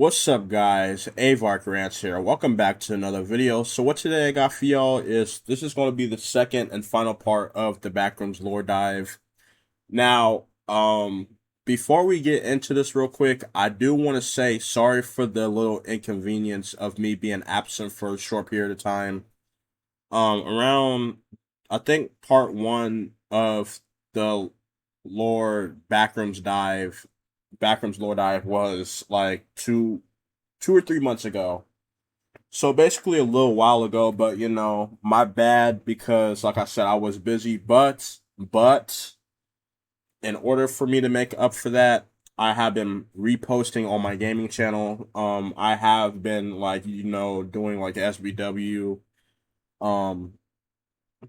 What's up, guys? Avark Rants here. Welcome back to another video. So what today I got for y'all is this is going to be the second and final part of the Backrooms lore dive. Now, before we get into this real quick, I do want to say sorry for the little inconvenience of me being absent for a short period of time. Around, I think part one of the lore Backrooms lore dive was like two or 3 months ago. So basically a little while ago, but my bad because like I said, I was busy, but in order for me to make up for that, I have been reposting on my gaming channel. I have been doing like SBW, um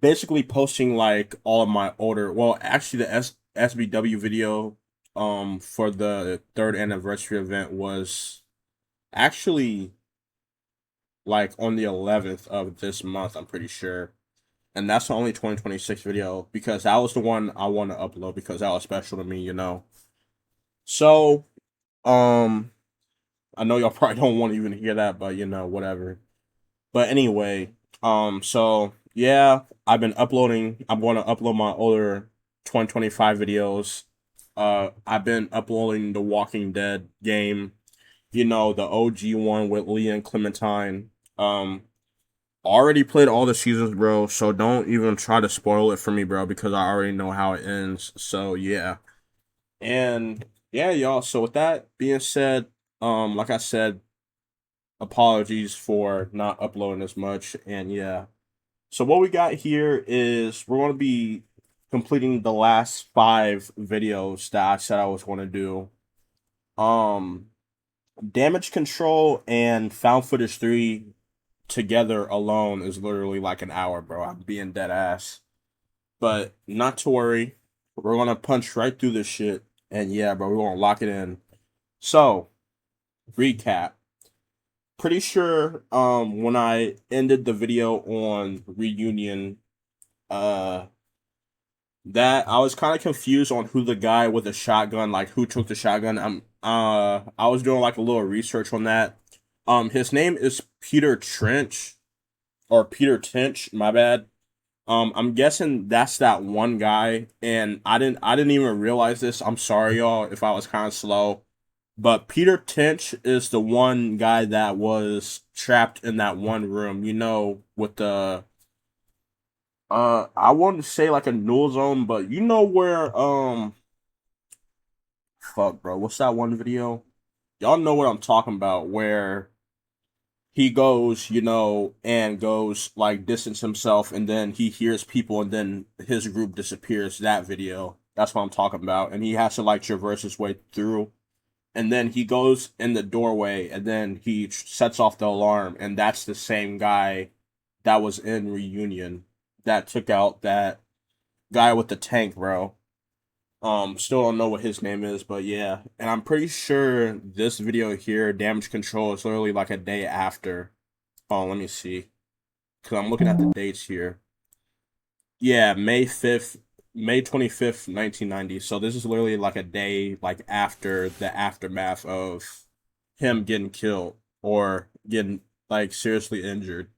basically posting like all of my older, well, actually the SBW video for the third anniversary event was actually like on the 11th of this month, I'm pretty sure. And that's the only 2026 video because that was the one I want to upload because that was special to me. So, um, I know y'all probably don't want to even hear that, but whatever. But anyway, so yeah, I've been uploading. I'm going to upload my older 2025 videos. I've been uploading the Walking Dead game, the OG one with Leah and Clementine. Already played all the seasons, bro, so don't even try to spoil it for me, bro, because I already know how it ends. So yeah. And yeah, y'all, so with that being said, like I said, apologies for not uploading as much, and yeah. So what we got here is we're going to be completing the last 5 videos that I said I was going to do. Damage Control and Found Footage 3 together alone is literally like an hour, bro. I'm being dead ass. But not to worry. We're gonna punch right through this shit. And yeah, bro, we're gonna lock it in. So, recap. Pretty sure when I ended the video on Reunion, uh that I was kind of confused on who the guy with the shotgun, like who took the shotgun. I was doing like a little research on that. His name is Peter Trench or Peter Tinch, my bad. I'm guessing that's that one guy, and I didn't even realize this. I'm sorry, y'all, if I was kind of slow. But Peter Tinch is the one guy that was trapped in that one room, with the I wanted to say like a null zone, but you know where fuck, bro, what's that one video? Y'all know what I'm talking about, where he goes, and goes like distance himself, and then he hears people, and then his group disappears. That video, that's what I'm talking about, and he has to like traverse his way through, and then he goes in the doorway, and then he sets off the alarm, and that's the same guy that was in Reunion that took out that guy with the tank, bro. Still don't know what his name is, but yeah. And I'm pretty sure this video here, Damage Control, is literally like a day after. Oh, let me see. Because I'm looking at the dates here. Yeah, May 25th, 1990. So this is literally like a day like after the aftermath of him getting killed or getting like seriously injured.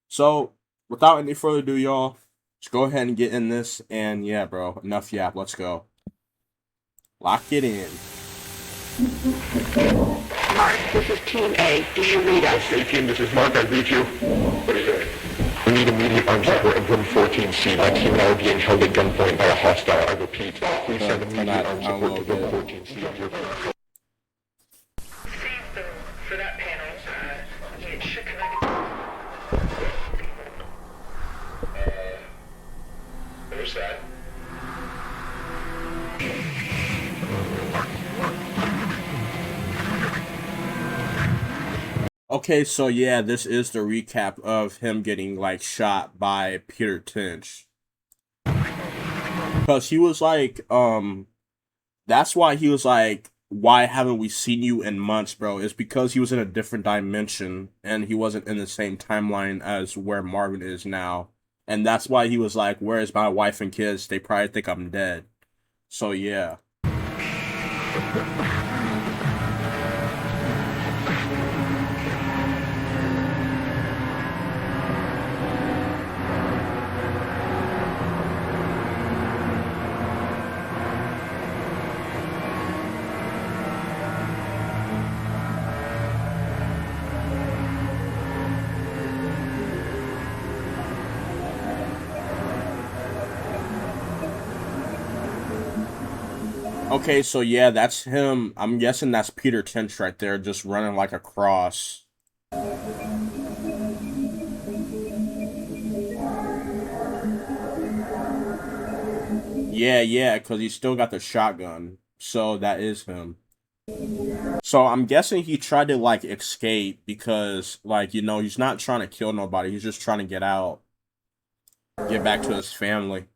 So without any further ado, y'all, let's go ahead and get in this. And yeah, bro, enough yap. Let's go. Lock it in. Mark, this is Team A. Do you read us? Hey team, this is Mark. I read you. What is it? We need immediate armed support in room 14C. My team now being held at gunpoint by a hostile. I repeat, please send immediate armed support to room 14C. For that panel, it should connect. Where's that? Okay, so yeah, this is the recap of him getting like shot by Peter Tinch. Cause he was like, that's why he was like, why haven't we seen you in months, bro? It's because he was in a different dimension and he wasn't in the same timeline as where Marvin is now. And that's why he was like, where's my wife and kids? They probably think I'm dead. So yeah. Okay, so yeah, that's him. I'm guessing that's Peter Tinch right there, just running like a cross. Yeah, because he still got the shotgun. So that is him. So I'm guessing he tried to like escape because like, you know, he's not trying to kill nobody. He's just trying to get out, get back to his family.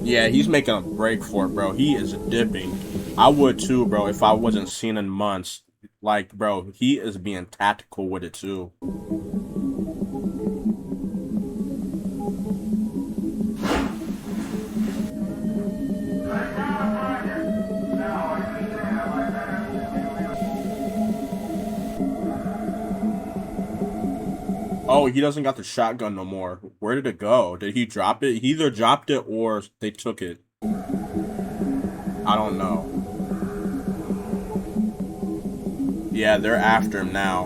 Yeah, he's making a break for it, bro. He is dipping. I would too, bro, if I wasn't seen in months. Like, bro, he is being tactical with it too. Oh, he doesn't got the shotgun no more. Where did it go? Did he drop it? He either dropped it or they took it. I don't know. Yeah, they're after him now.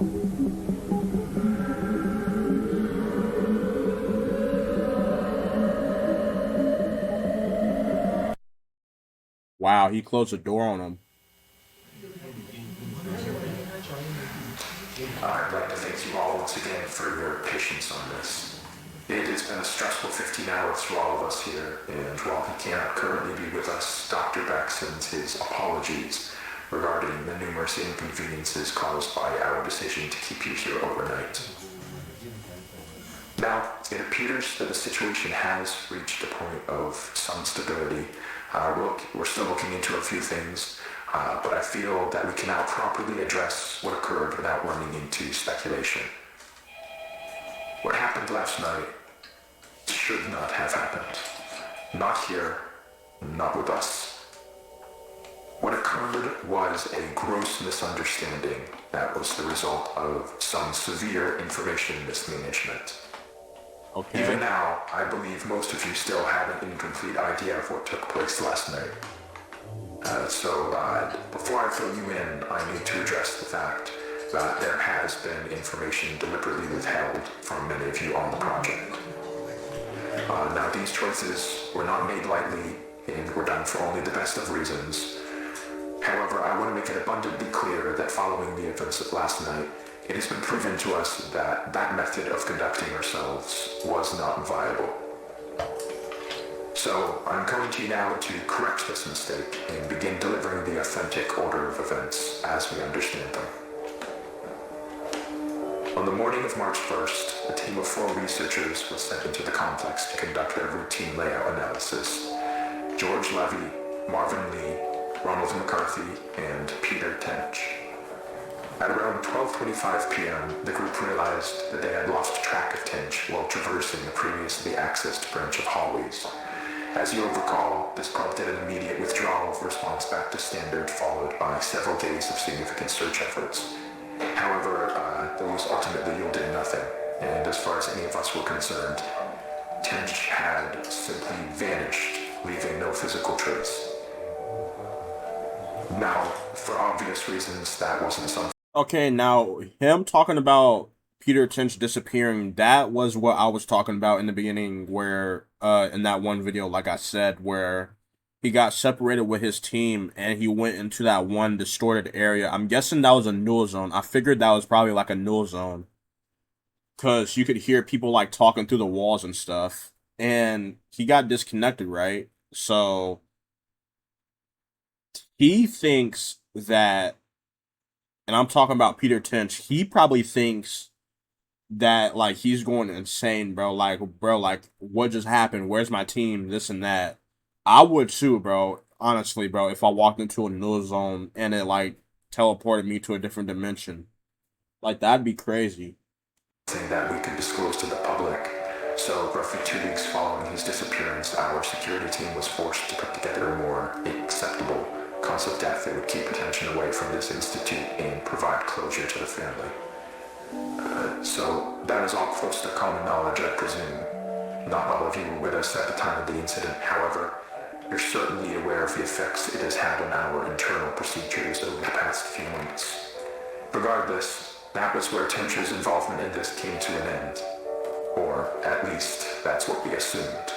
Wow, he closed the door on him. I'd like to thank you all once again for your patience on this. It has been a stressful 15 hours for all of us here, and while he cannot currently be with us, Dr. Beck sends his apologies regarding the numerous inconveniences caused by our decision to keep you here overnight. Now, it appears that the situation has reached a point of some stability. We're still looking into a few things, but I feel that we can now properly address what occurred without running into speculation. What happened last night should not have happened. Not here, not with us. What occurred was a gross misunderstanding that was the result of some severe information mismanagement. Okay. Even now, I believe most of you still have an incomplete idea of what took place last night. Before I fill you in, I need to address the fact that there has been information deliberately withheld from many of you on the project. Now, these choices were not made lightly and were done for only the best of reasons. However, I want to make it abundantly clear that following the events of last night, it has been proven to us that that method of conducting ourselves was not viable. So, I'm coming to you now to correct this mistake and begin delivering the authentic order of events as we understand them. On the morning of March 1st, a team of 4 researchers was sent into the complex to conduct their routine layout analysis. George Levy, Marvin Lee, Ronald McCarthy, and Peter Tench. At around 12:25 p.m., the group realized that they had lost track of Tench while traversing the previously accessed branch of hallways. As you'll recall, this prompted an immediate withdrawal of response back to standard, followed by several days of significant search efforts. However, those ultimately yielded nothing, and as far as any of us were concerned, Tench had simply vanished, leaving no physical trace. Now, for obvious reasons, that wasn't something. Okay, now him talking about Peter Tinch disappearing, that was what I was talking about in the beginning where in that one video, like I said, where he got separated with his team and he went into that one distorted area. I'm guessing that was a null zone. I figured that was probably like a null zone. Cause you could hear people like talking through the walls and stuff. And he got disconnected, right? So he thinks that, and I'm talking about Peter Tinch, he probably thinks that like he's going insane, bro. Like, what just happened? Where's my team? This and that. I would too, bro. Honestly, bro, if I walked into a null zone and it like teleported me to a different dimension. Like that'd be crazy. That we could disclose to the public. So, roughly 2 weeks following his disappearance, our security team was forced to put together a more acceptable cause of death that would keep attention away from this institute and provide closure to the family. So, that is all close to common knowledge, I presume. Not all of you were with us at the time of the incident, however, you're certainly aware of the effects it has had on our internal procedures over the past few months. Regardless, that was where Tench's involvement in this came to an end. Or, at least, that's what we assumed.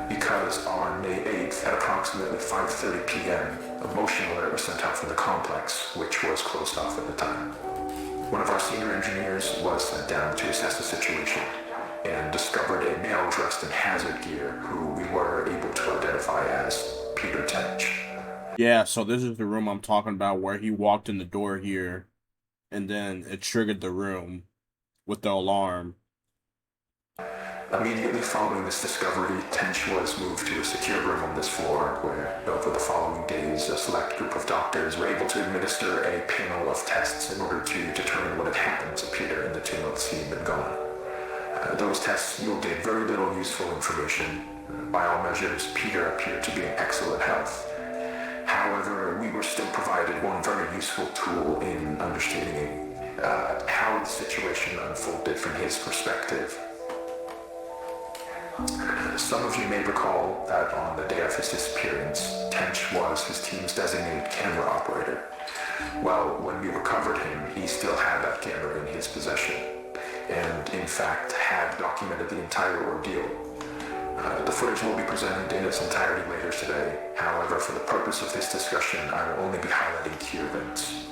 Because on May 8th, at approximately 5:30 p.m., a motion alert was sent out from the complex, which was closed off at the time. One of our senior engineers was sent down to assess the situation and discovered a male dressed in hazard gear who we were able to identify as Peter Tench. Yeah, so this is the room I'm talking about where he walked in the door here and then it triggered the room with the alarm. Immediately following this discovery, Tench was moved to a secure room on this floor where, over the following days, a select group of doctors were able to administer a panel of tests in order to determine what had happened to Peter in the 2 months he had been gone. Those tests yielded very little useful information. By all measures, Peter appeared to be in excellent health. However, we were still provided one very useful tool in understanding how the situation unfolded from his perspective. Some of you may recall that on the day of his disappearance, Tench was his team's designated camera operator. Well, when we recovered him, he still had that camera in his possession, and in fact had documented the entire ordeal. The footage will be presented in its entirety later today. However, for the purpose of this discussion, I will only be highlighting key events.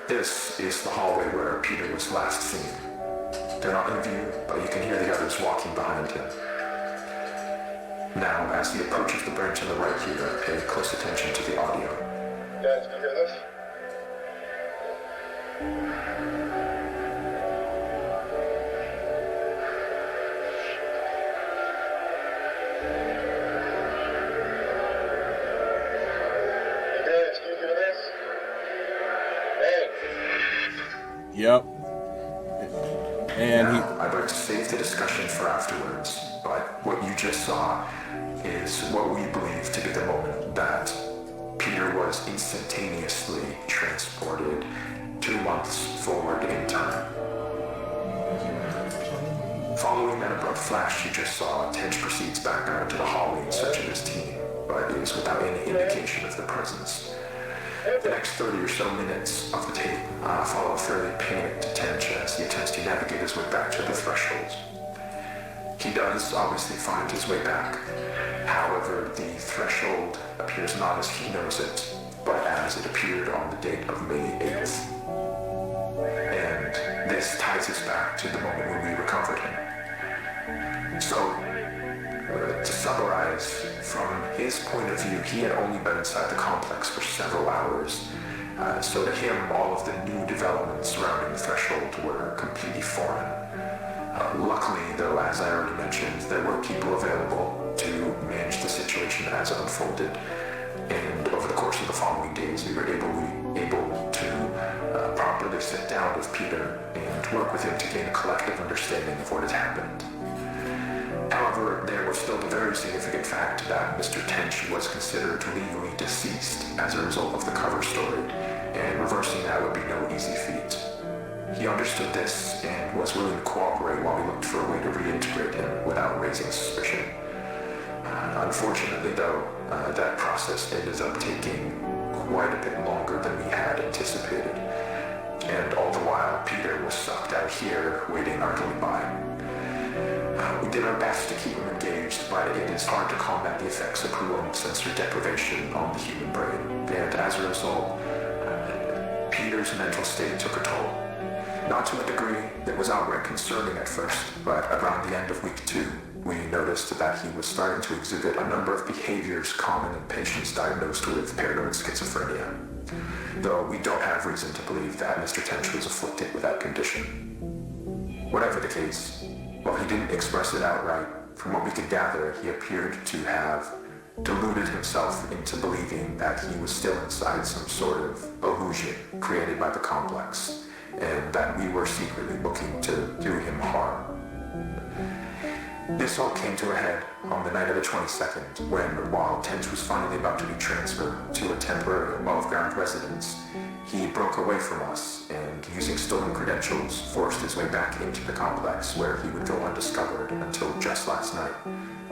This is the hallway where Peter was last seen. They're not in view, but you can hear the others walking behind him. Now, as he approaches the bench on the right here, pay close attention to the audio. Guys, can you hear this? Yep. And now, I'd like to save the discussion for afterwards, but what you just saw is what we believe to be the moment that Peter was instantaneously transported 2 months forward in time. Following that abrupt flash you just saw, Tench proceeds back out into the hallway in search of his team, but is without any indication of their presence. The next 30 or so minutes of the tape follow a fairly panicked Tench as he attempts to navigate his way back to the threshold. He does obviously find his way back. However, the threshold appears not as he knows it, but as it appeared on the date of May 8th. And this ties us back to the moment when we recovered him. So, to summarize, from his point of view, he had only been inside the complex for several hours. So to him, all of the new developments surrounding the threshold were completely foreign. Luckily, though, as I already mentioned, there were people available to manage the situation as it unfolded. And over the course of the following days, we were able to properly sit down with Peter and work with him to gain a collective understanding of what had happened. However, there was still the very significant fact that Mr. Tench was considered legally deceased as a result of the cover story, and reversing that would be no easy feat. He understood this and was willing to cooperate while we looked for a way to reintegrate him without raising suspicion. Unfortunately, though, that process ended up taking quite a bit longer than we had anticipated, and all the while Peter was sucked out here waiting idly by. We did our best to keep him engaged, but it is hard to combat the effects of prolonged sensory deprivation on the human brain, and as a result, Peter's mental state took a toll. Not to a degree that was outright concerning at first, but around the end of week 2, we noticed that he was starting to exhibit a number of behaviors common in patients diagnosed with paranoid schizophrenia, though we don't have reason to believe that Mr. Tench was afflicted with that condition. Whatever the case, while he didn't express it outright, from what we could gather, he appeared to have deluded himself into believing that he was still inside some sort of illusion created by the complex, and that we were secretly looking to do him harm. This all came to a head on the night of the 22nd, when, while Tench was finally about to be transferred to a temporary above-ground residence, he broke away from us and, using stolen credentials, forced his way back into the complex, where he would go undiscovered until just last night,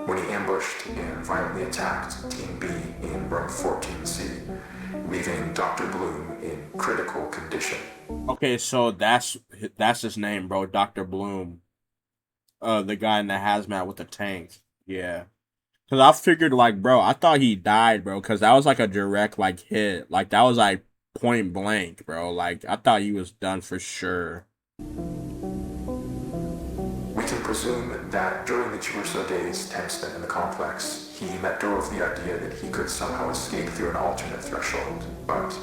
when he ambushed and violently attacked Team B in room 14C, leaving Dr. Bloom in critical condition. Okay, so that's his name, bro. Dr. Bloom. The guy in the hazmat with the tank. Yeah. Cause I figured like, bro, I thought he died, bro, cause that was like a direct like hit. Like that was like point blank, bro. Like I thought he was done for sure. We can presume that during the 2 or so days Tench spent in the complex, he let go of the idea that he could somehow escape through an alternate threshold, but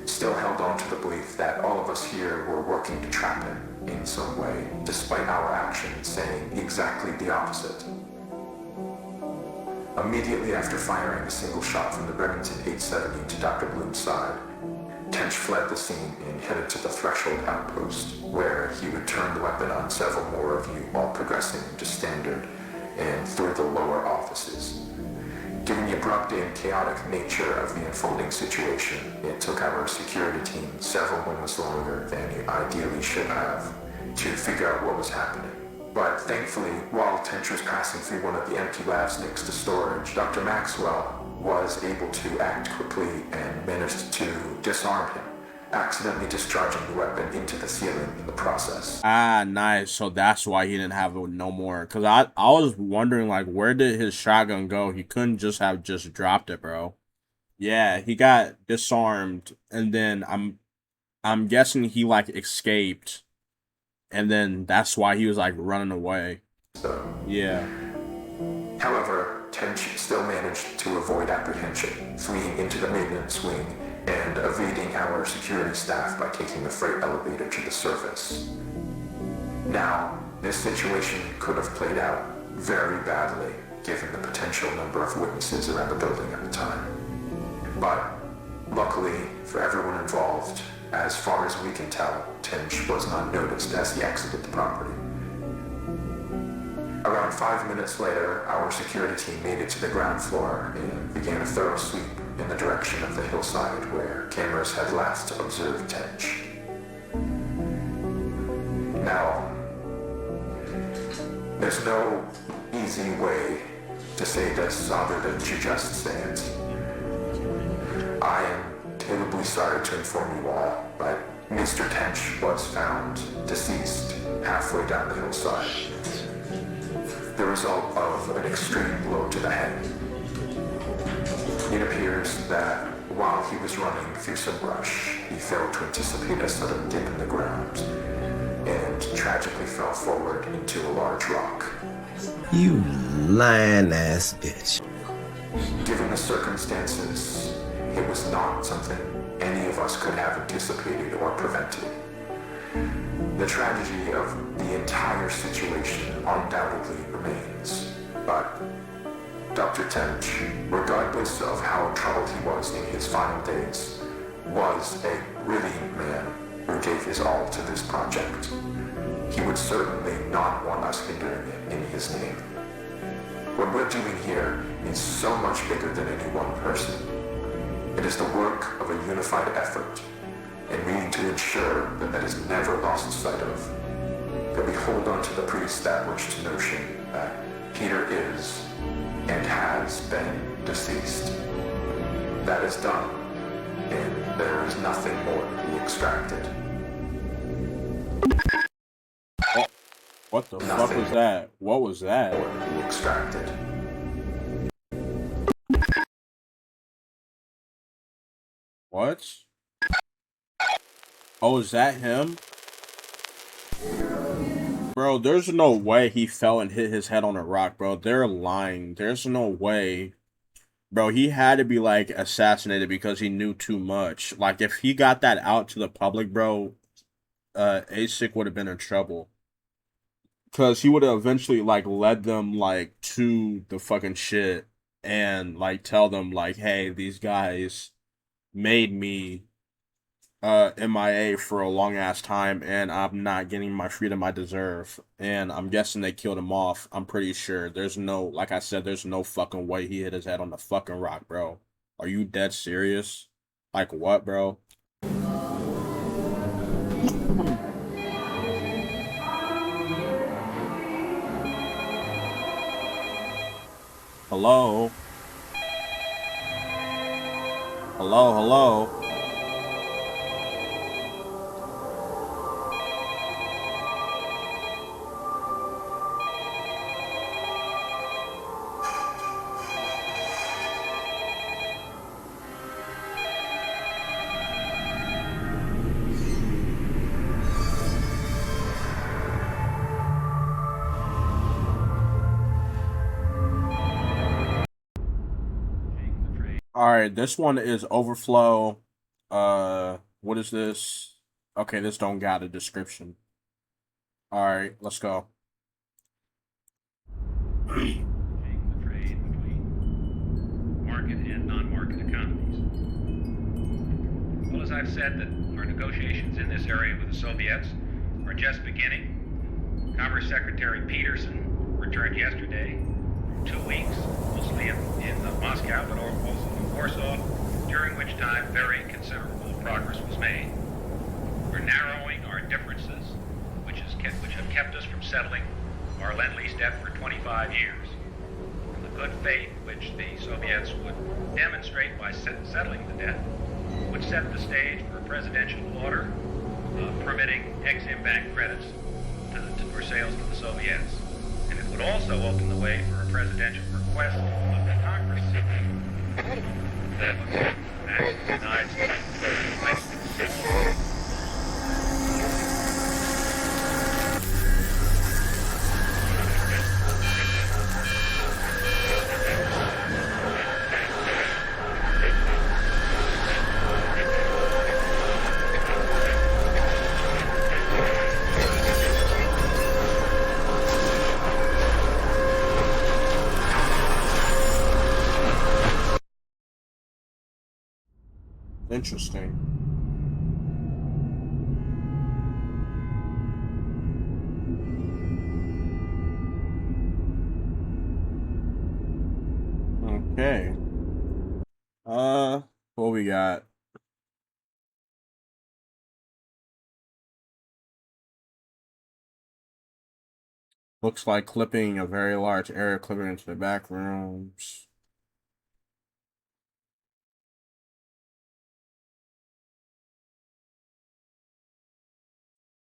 still held on to the belief that all of us here were working to trap him in some way, despite our actions saying exactly the opposite. Immediately after firing a single shot from the Remington 870 to Dr. Bloom's side, Tench fled the scene and headed to the Threshold outpost, where he would turn the weapon on several more of you while progressing into Standard and through the lower offices. Given the abrupt and chaotic nature of the unfolding situation, it took our security team several moments longer than it ideally should have to figure out what was happening. But thankfully, while Tench was passing through one of the empty labs next to storage, Dr. Maxwell was able to act quickly and managed to disarm him, accidentally discharging the weapon into the ceiling in the process. Ah, nice. So that's why he didn't have it no more. Cause I was wondering like where did his shotgun go? He couldn't just have just dropped it, bro. Yeah, he got disarmed, and then I'm guessing he like escaped, and then that's why he was like running away. So, Yeah. however, Tench still managed to avoid apprehension, fleeing into the maintenance wing and evading our security staff by taking the freight elevator to the surface. Now, this situation could have played out very badly, given the potential number of witnesses around the building at the time. But, luckily for everyone involved, as far as we can tell, Tench was not noticed as he exited the property. Around 5 minutes later, our security team made it to the ground floor and began a thorough sweep in the direction of the hillside where cameras had last observed Tench. Now, there's no easy way to say this other than to just say it. I am terribly sorry to inform you all, but Mr. Tench was found deceased halfway down the hillside. The result of an extreme blow to the head. It appears that while he was running through some brush, he failed to anticipate a sudden dip in the ground and tragically fell forward into a large rock. You lying ass bitch. Given the circumstances, it was not something any of us could have anticipated or prevented. The tragedy of the entire situation undoubtedly remains, but Dr. Tench, regardless of how troubled he was in his final days, was a brilliant man who gave his all to this project. He would certainly not want us hindering it in his name. What we're doing here is so much bigger than any one person. It is the work of a unified effort, and we need to ensure that that is never lost sight of. That we hold on to the pre-established notion that Peter is and has been deceased. That is done, and there is nothing more to be extracted. What the fuck was that? What was that? More to be extracted. What? Oh, is that him? Bro, there's no way he fell and hit his head on a rock, bro. They're lying. There's no way. Bro, he had to be, like, assassinated because he knew too much. Like, if he got that out to the public, bro, ASIC would have been in trouble. Because he would have eventually, like, led them, like, to the fucking shit. and like tell them like, hey, these guys made me MIA for a long ass time, and I'm not getting my freedom I deserve. And I'm guessing they killed him off. I'm pretty sure. There's no, like I said, there's no fucking way he hit his head on the fucking rock, bro. Are you dead serious? Like what, bro? Hello? Hello, hello? Alright, this one is Overflow. What is this? Okay, this don't got a description. Alright, let's go. The trade between market and non-market economies. Well, as I've said, that our negotiations in this area with the Soviets are just beginning. Commerce Secretary Peterson returned yesterday from 2 weeks, mostly in Moscow, but also in Warsaw, during which time very considerable progress was made. We're narrowing our differences, which have kept us from settling our Lend-Lease debt for 25 years. And the good faith which the Soviets would demonstrate by settling the debt would set the stage for a presidential order permitting Exim Bank credits for sales to the Soviets. And it would also open the way for a presidential request of the Congress that the United States. Interesting. Okay. What we got? Looks like clipping a very large area, clipping into the back rooms.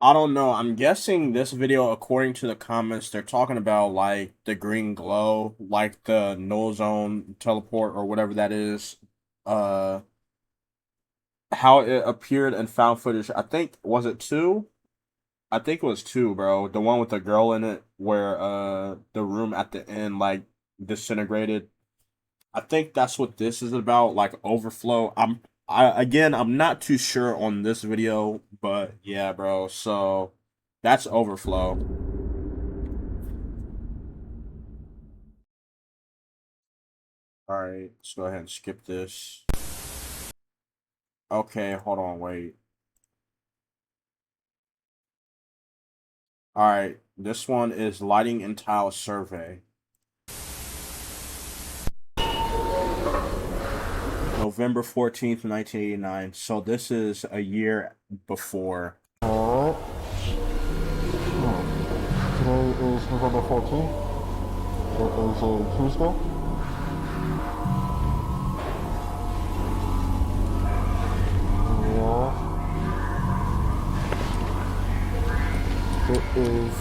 I don't know. I'm guessing this video, according to the comments, they're talking about like the green glow, like the null zone teleport or whatever that is. How it appeared in found footage. I think was it 2? I think it was 2, bro. The one with the girl in it, where the room at the end like disintegrated. I think that's what this is about, like overflow. I'm not too sure on this video, but yeah, bro. So that's overflow. All right, let's go ahead and skip this. Okay, hold on, wait. All right, this one is lighting and tile survey. November 14th, 1989. So this is a year before. Alright. Today is November 14th. It is a Tuesday. Yeah. It is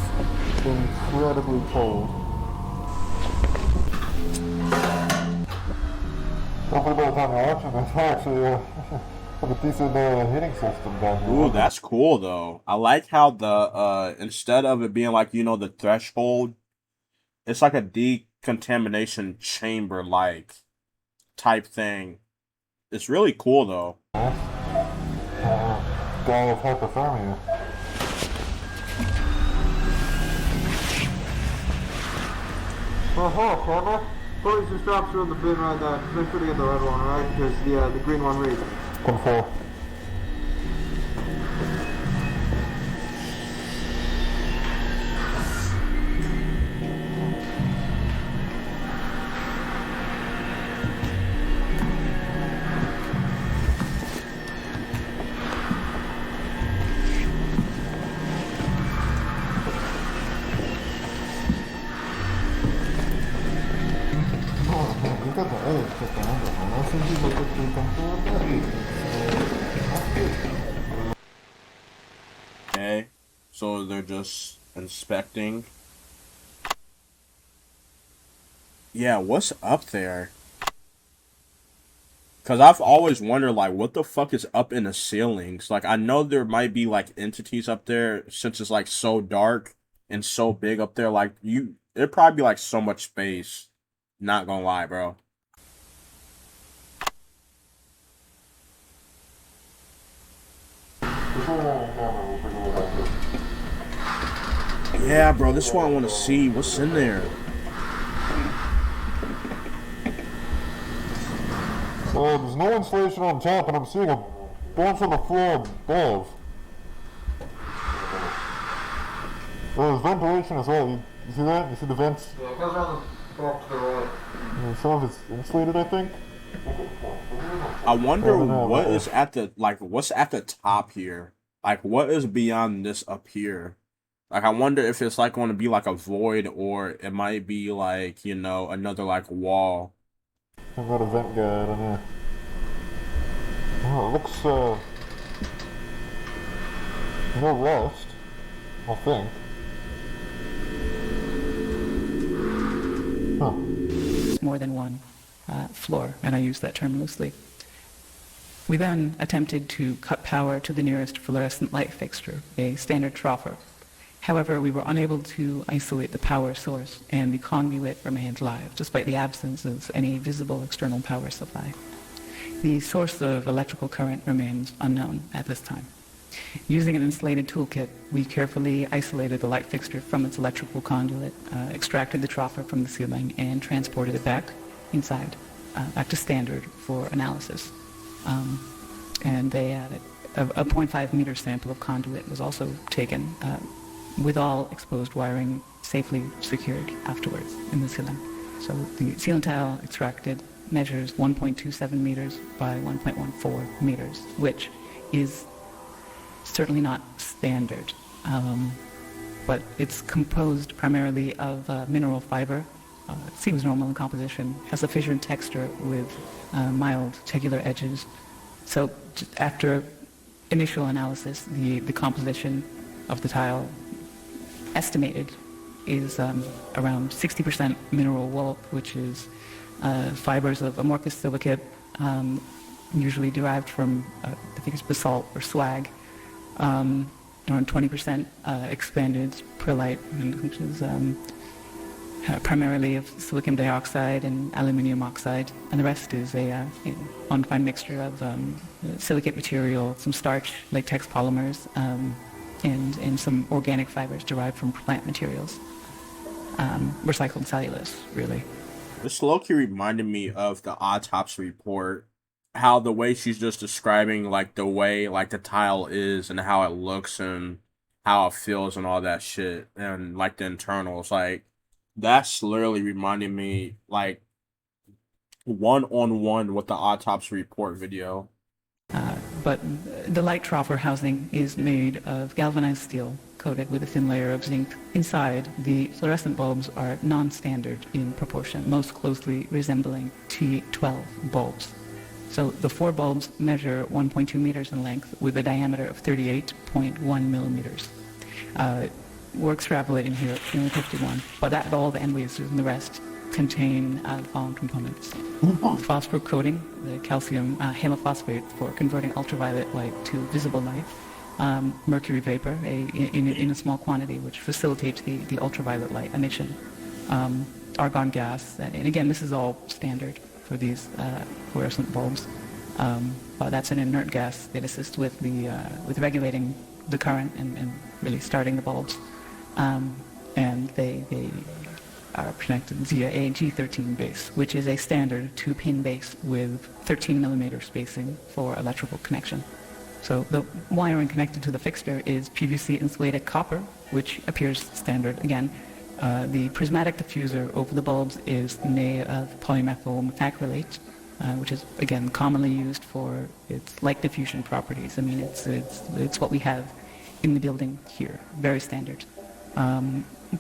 incredibly cold. Hopefully by the time you're watching this, I actually have a decent hitting system down here. Ooh, that's cool though. I like how the instead of it being like, the threshold, it's like a decontamination chamber like type thing. It's really cool though. Guy of hypothermia. Camera? Police your stops are on the bin right now. Just make sure to get the red one, alright? Because the green one reads. 24. Okay, so they're just inspecting. Yeah, what's up there? Because I've always wondered, like, what the fuck is up in the ceilings? Like, I know there might be, like, entities up there since it's, like, so dark and so big up there. Like, it'd probably be, like, so much space. Not gonna lie, bro. Yeah, bro, this is what I want to see. What's in there? There's no insulation on top, and I'm seeing a bunch on the floor above. There's ventilation as well. You see that? You see the vents? Yeah, it goes around the back to the right. Yeah, some of it's insulated, I think. I wonder what is at the, like, what's at the top here? Like, what is beyond this up here? Like, I wonder if it's, like, going to be, like, a void, or it might be, like, you know, another, like, wall. I've got a vent guy, I don't know. Oh, it looks, no rust, I think. Huh. More than one floor, and I use that term loosely. We then attempted to cut power to the nearest fluorescent light fixture, a standard troffer. However, we were unable to isolate the power source, and the conduit remained live, despite the absence of any visible external power supply. The source of electrical current remains unknown at this time. Using an insulated toolkit, we carefully isolated the light fixture from its electrical conduit, extracted the troffer from the ceiling, and transported it back inside, back to standard for analysis. And they added a 0.5 meter sample of conduit was also taken, with all exposed wiring safely secured afterwards in the ceiling. So the ceiling tile extracted measures 1.27 meters by 1.14 meters, which is certainly not standard, but it's composed primarily of mineral fiber. It seems normal in composition, has a fissured texture with mild tegular edges. So just after initial analysis, the composition of the tile estimated is around 60% mineral wool, which is fibers of amorphous silicate, usually derived from, I think it's basalt or slag, around 20% expanded perlite, which is primarily of silicon dioxide and aluminium oxide, and the rest is a undefined mixture of silicate material, some starch, latex polymers, and some organic fibers derived from plant materials. Recycled cellulose, really. This low-key reminded me of the autopsy report. How the way she's just describing, like, the way, like, the tile is and how it looks and how it feels and all that shit. And, like, the internals. Like, that's literally reminding me, like, one-on-one with the autopsy report video. But the light troffer housing is made of galvanized steel coated with a thin layer of zinc. Inside, the fluorescent bulbs are non-standard in proportion, most closely resembling T12 bulbs. So the 4 bulbs measure 1.2 meters in length with a diameter of 38.1 millimeters. We're extrapolating here at 51, but that bulb and lasers and the rest contain the following components. Phosphor coating, the calcium halophosphate for converting ultraviolet light to visible light, mercury vapor in a small quantity which facilitates the ultraviolet light emission, argon gas, and again this is all standard for these fluorescent bulbs, but that's an inert gas that assists with regulating the current and really starting the bulbs, and they are connected via a G13 base, which is a standard 2-pin base with 13mm spacing for electrical connection. So the wiring connected to the fixture is PVC insulated copper, which appears standard again. The prismatic diffuser over the bulbs is made of polymethyl methacrylate, which is again commonly used for its light diffusion properties. I mean, it's what we have in the building here, very standard.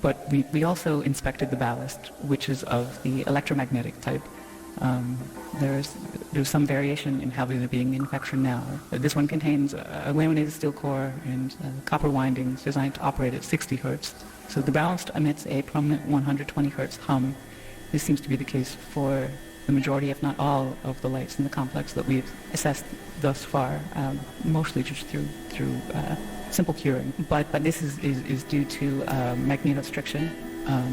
But we also inspected the ballast, which is of the electromagnetic type. There's some variation in how they're being manufactured now. This one contains a laminated steel core and copper windings designed to operate at 60 hertz. So the ballast emits a prominent 120 hertz hum. This seems to be the case for the majority, if not all, of the lights in the complex that we've assessed thus far, mostly just through simple curing. But this is due to magnetostriction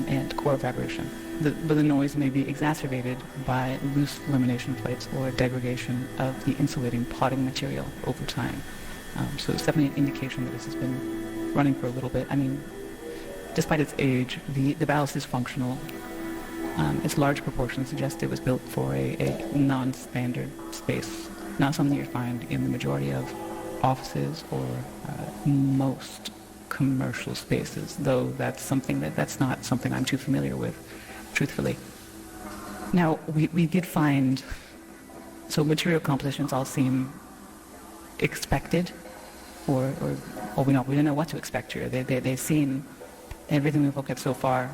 and core vibration. But the noise may be exacerbated by loose lamination plates or degradation of the insulating potting material over time. So it's definitely an indication that this has been running for a little bit. I mean, despite its age, the ballast is functional. Its large proportions suggest it was built for a non-standard space, not something you find in the majority of offices or most commercial spaces, though that's not something I'm too familiar with, truthfully. Now, we did find, so material compositions all seem expected, or we didn't know what to expect here. They seem, everything we've looked at so far,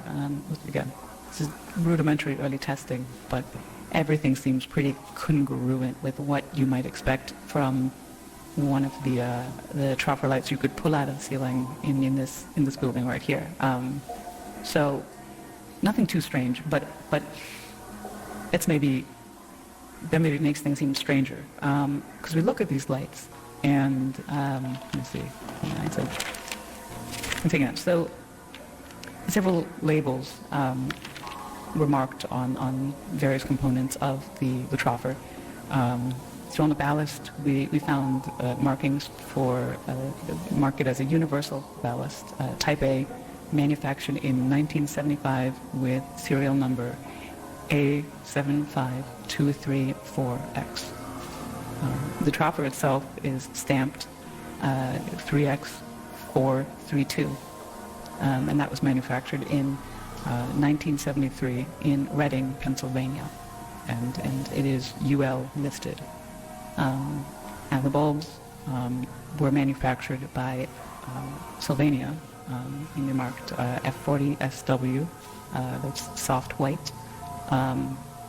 again, this is rudimentary early testing, but everything seems pretty congruent with what you might expect from one of the troffer lights you could pull out of the ceiling in this building right here. So nothing too strange, but that maybe makes things even stranger. Because we look at these lights and let me see. I'm taking it. So several labels were marked on various components of the troffer. So on the ballast, we found markings for mark it as a universal ballast, Type A, manufactured in 1975 with serial number A75234X. The troffer itself is stamped 3X432, and that was manufactured in 1973 in Reading, Pennsylvania, and it is UL listed. And the bulbs were manufactured by Sylvania, and they're marked F40SW, that's soft white,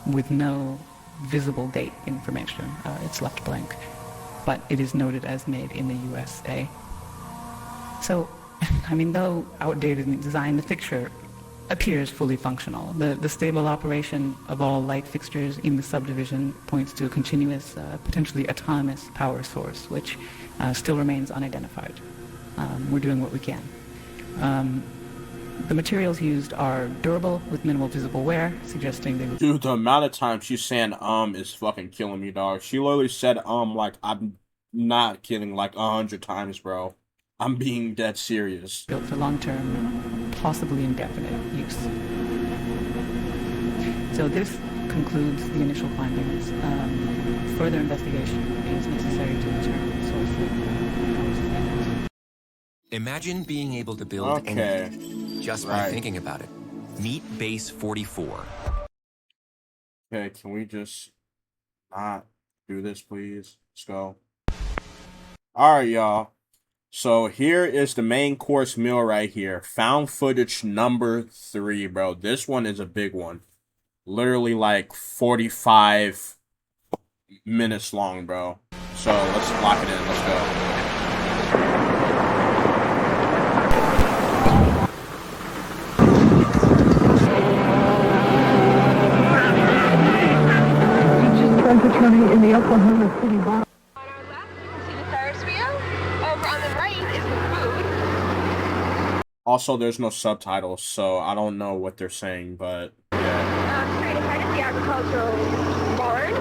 with no visible date information. It's left blank, but it is noted as made in the USA. So, I mean, though outdated in design, the fixture appears fully functional. The stable operation of all light fixtures in the subdivision points to a continuous, potentially autonomous power source, which still remains unidentified. We're doing what we can. The materials used are durable with minimal visible wear, suggesting they would... Dude, the amount of time she's saying is fucking killing me, dog. She literally said like, I'm not kidding, like 100 times, bro. I'm being dead serious. Built for long-term, possibly indefinite use. So this concludes the initial findings. Further investigation is necessary to determine the source of the... Imagine being able to build anything just by thinking about it. Meet Base 44. Okay, can we just not do this, please? Let's go. Alright, y'all. So here is the main course meal right here. Found footage number 3, bro. This one is a big one. Literally like 45 minutes long, bro. So let's lock it in. Let's go. In the Oklahoma City bar. On our left, you can see the Ferris wheel. Over on the right is the food. Also, there's no subtitles, so I don't know what they're saying, but yeah. Straight ahead is the agricultural barn.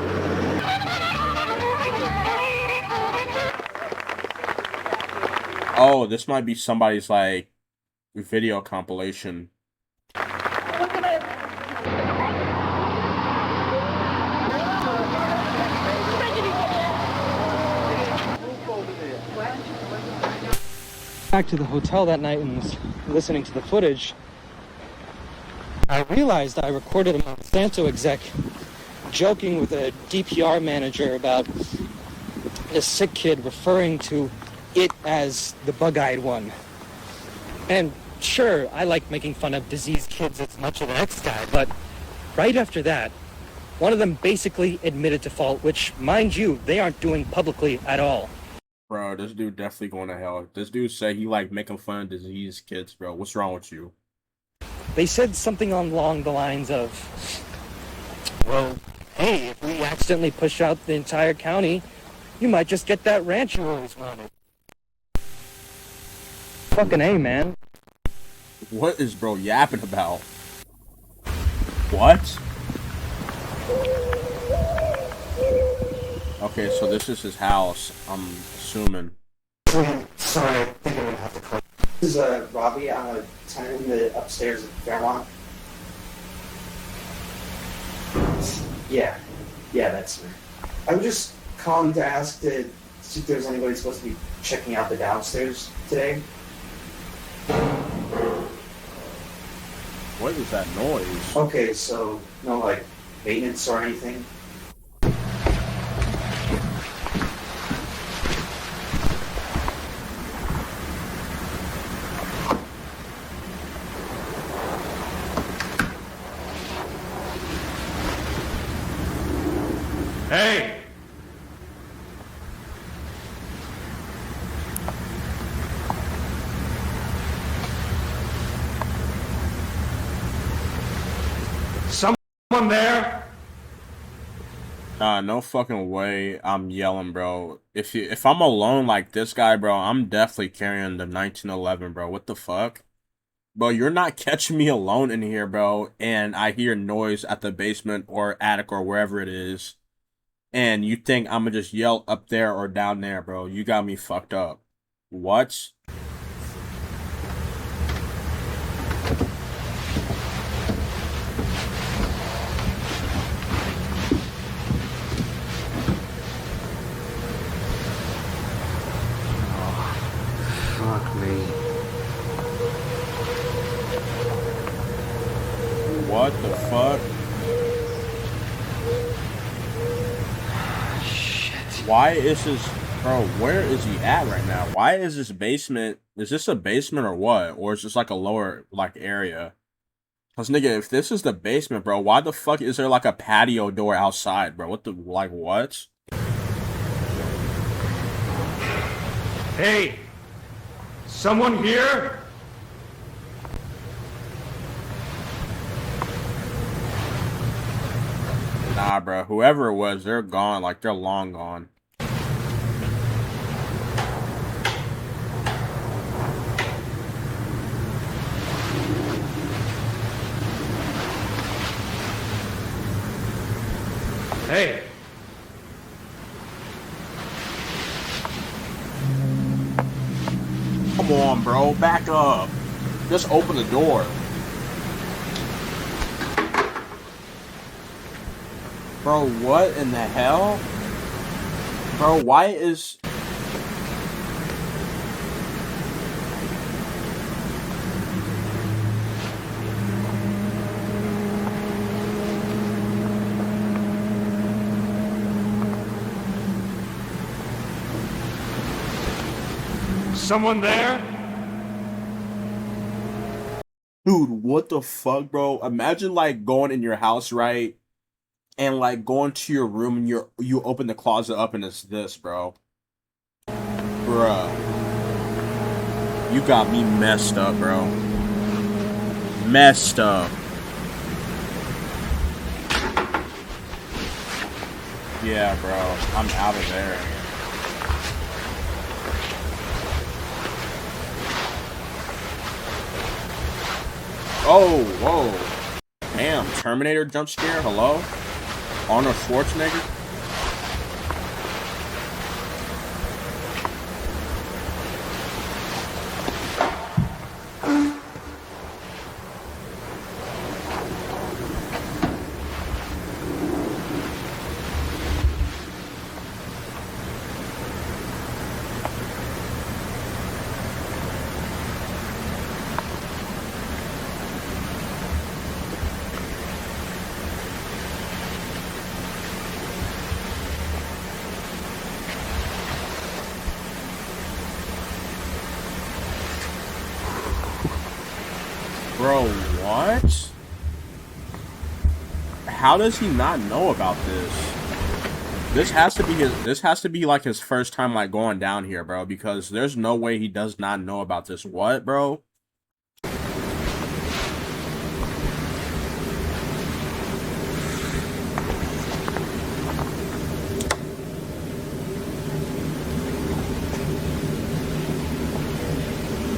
Oh, this might be somebody's like video compilation. Look at it. Back to the hotel that night and was listening to the footage, I realized I recorded a Monsanto exec joking with a DPR manager about a sick kid referring to it as the bug-eyed one. And sure, I like making fun of diseased kids as much as the next guy, but right after that, one of them basically admitted to fault, which, mind you, they aren't doing publicly at all. Bro, this dude definitely going to hell. This dude said he like making fun of diseased kids, bro. What's wrong with you? They said something along the lines of, well, hey, if we accidentally push out the entire county, you might just get that ranch you always wanted. Fucking A, man. What is bro yapping about? What? Okay, so this is his house, I'm assuming. Sorry, I think I'm gonna have to call. This is Robbie. I'm a tenant in the upstairs at Fairmont. Yeah, that's me. I was just calling to ask to see if there's anybody supposed to be checking out the downstairs today. What is that noise? Okay, so no like maintenance or anything. Hey! Someone there? Nah, no fucking way I'm yelling, bro. If I'm alone like this guy, bro, I'm definitely carrying the 1911, bro. What the fuck? Bro, you're not catching me alone in here, bro, and I hear noise at the basement or attic or wherever it is. And you think I'm gonna just yell up there or down there, bro. You got me fucked up. What? Fuck me. What the fuck? Why is this, bro, where is he at right now? Why is this basement, is this a basement or what? Or is this like a lower, like, area? Cause nigga, if this is the basement, bro, why the fuck is there like a patio door outside, bro? What the, like, what? Hey! Someone here? Nah, bro, whoever it was, they're gone, like, they're long gone. Hey! Come on, bro, back up. Just open the door. Bro, what in the hell? Bro, why is... Someone there? Dude, what the fuck, bro? Imagine, like, going in your house, right? And, like, going to your room and you open the closet up and it's this, bro. Bruh. You got me messed up, bro. Messed up. Yeah, bro. I'm out of there. Oh, whoa. Damn, Terminator jump scare? Hello? Arnold Schwarzenegger? Bro, what? How does he not know about this? This has to be like his first time like going down here, bro, because there's no way he does not know about this. What, bro?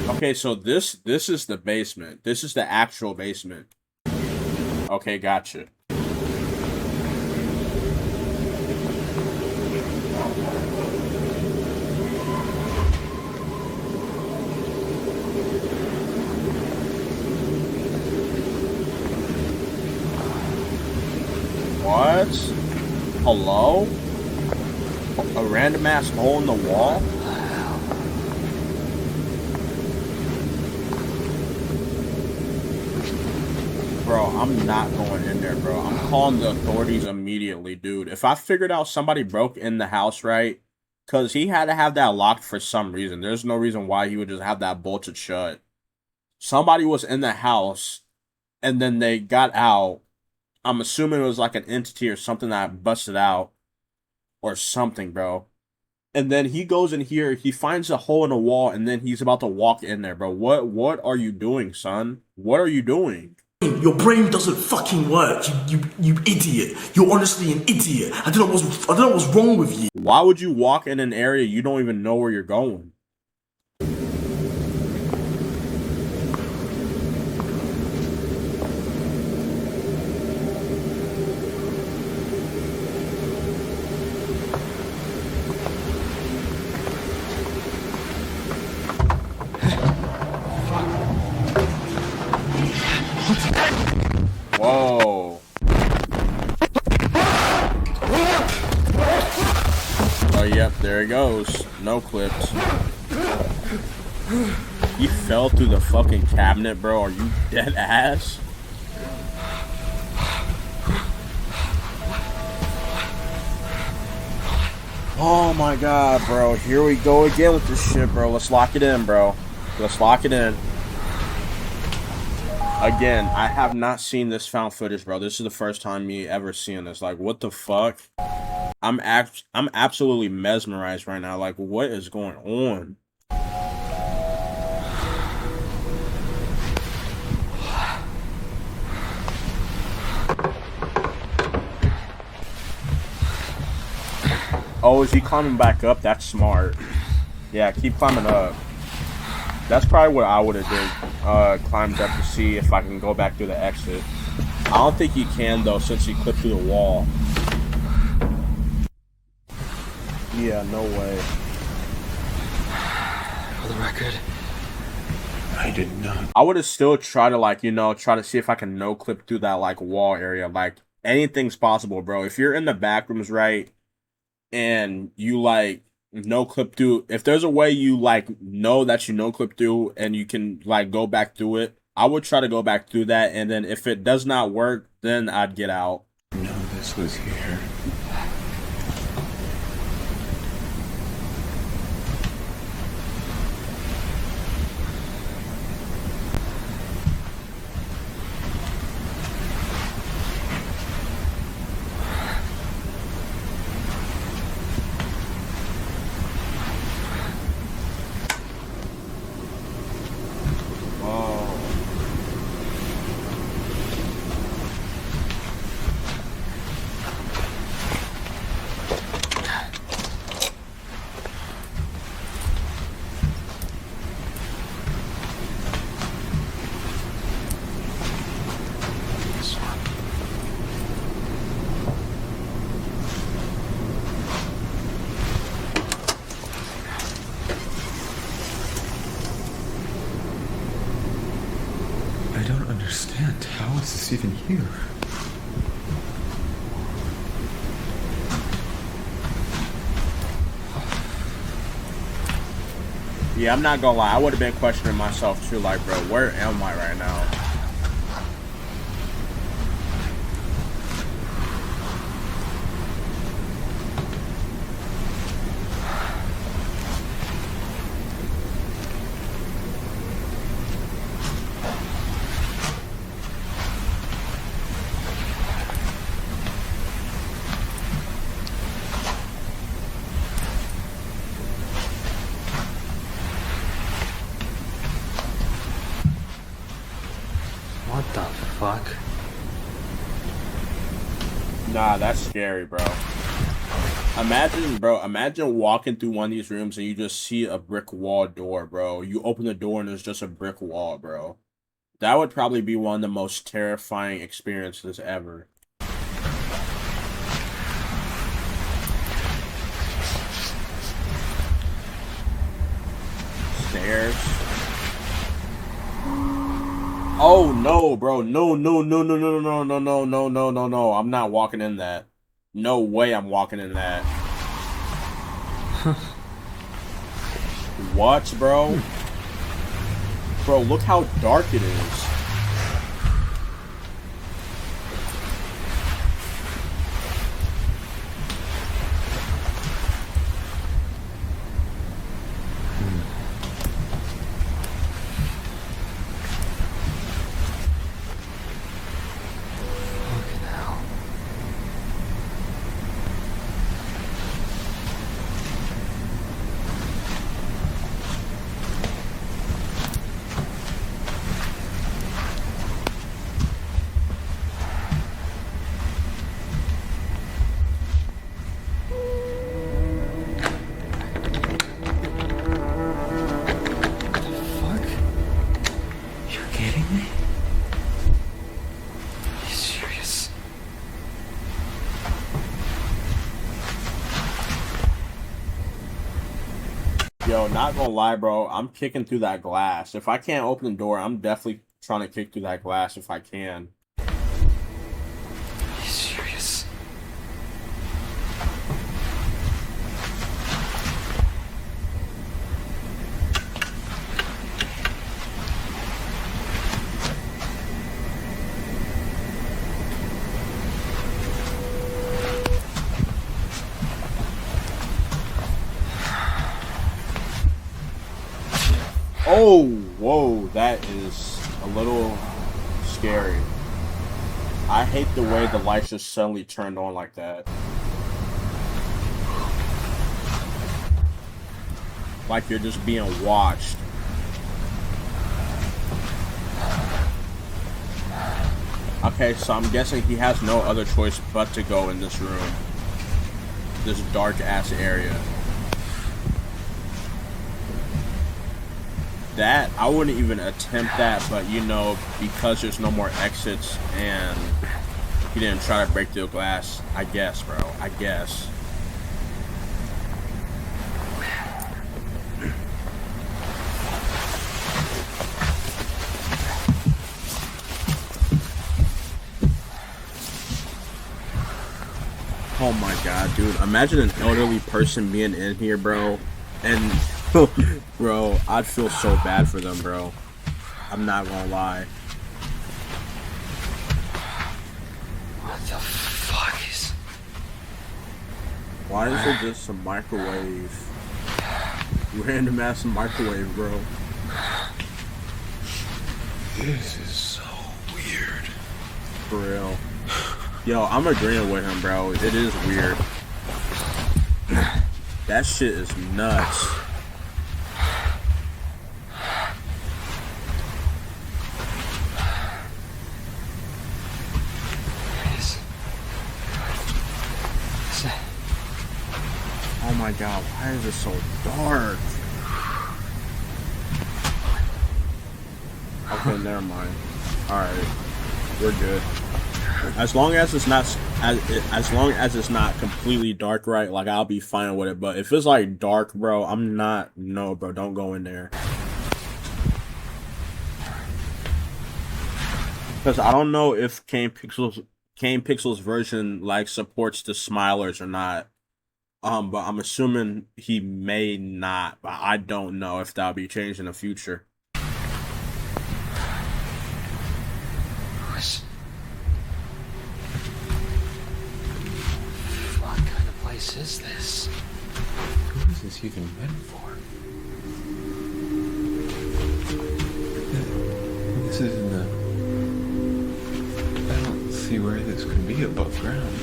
Okay, so this is the basement. This is the actual basement. Okay, gotcha. What? Hello? A random ass hole in the wall? Bro, I'm not going in there, bro. I'm calling the authorities immediately, dude. If I figured out somebody broke in the house, right? Because he had to have that locked for some reason. There's no reason why he would just have that bolted shut. Somebody was in the house, and then they got out. I'm assuming it was like an entity or something that busted out. Or something, bro. And then he goes in here, he finds a hole in the wall, and then he's about to walk in there, bro. What are you doing, son? What are you doing? Your brain doesn't fucking work, you idiot. You're honestly an idiot. I don't know what's wrong with you. Why would you walk in an area you don't even know where you're going? Whoa. Oh, yep, there it goes. No clips. He fell through the fucking cabinet, bro. Are you dead ass? Oh my god, bro. Here we go again with this shit, bro. Let's lock it in, bro. Let's lock it in. Again, I have not seen this found footage, bro. This is the first time me ever seeing this. Like, what the fuck? I'm absolutely mesmerized right now. Like, what is going on? Oh, is he climbing back up? That's smart. Yeah, keep climbing up. That's probably what I would have did. Climbed up to see if I can go back through the exit. I don't think he can, though, since he clipped through the wall. Yeah, no way. For the record, I did not. I would have still tried to, like, you know, try to see if I can no-clip through that, like, wall area. Like, anything's possible, bro. If you're in the back rooms, right, and you, like, no-clip through, if there's a way you, like, know that you no-clip through and you can, like, go back through it, I would try to go back through that, and then if it does not work, then I'd get out. No, this was here. How is this even here? Yeah, I'm not gonna lie. I would have been questioning myself too. Like, bro, where am I right now? fuck? Nah, that's scary, bro. Imagine walking through one of these rooms and you just see a brick wall door, bro. You open the door and there's just a brick wall, bro. That would probably be one of the most terrifying experiences ever. Stairs. Oh no, bro. No. I'm not walking in that. No way I'm walking in that. What, bro? Bro, look how dark it is. Yo, not gonna lie, bro. I'm kicking through that glass. If I can't open the door, I'm definitely trying to kick through that glass if I can. You serious? Oh, whoa, that is a little scary. I hate the way the lights just suddenly turned on like that. Like you're just being watched. Okay, so I'm guessing he has no other choice but to go in this room. This dark ass area. That, I wouldn't even attempt that, but you know, because there's no more exits and he didn't try to break through the glass, I guess, bro. I guess. Oh my god, dude. Imagine an elderly person being in here, bro. And, bro, I'd feel so bad for them, bro. I'm not gonna lie. What the fuck is... Why is it just a microwave? Random ass microwave, bro. This is so weird. For real. Yo, I'm agreeing with him, bro. It is weird. That shit is nuts. Oh my god, why is it so dark? Okay, never mind. Alright. We're good. As long as it's not as long as it's not completely dark, right? Like I'll be fine with it. But if it's like dark, bro, I'm not. No, bro, don't go in there. Because I don't know if Kane Pixel's version like supports the smilers or not. But I'm assuming he may not. But I don't know if that'll be changed in the future. What kind of place is this? Who is this even meant for? This isn't a... I don't see where this could be above ground.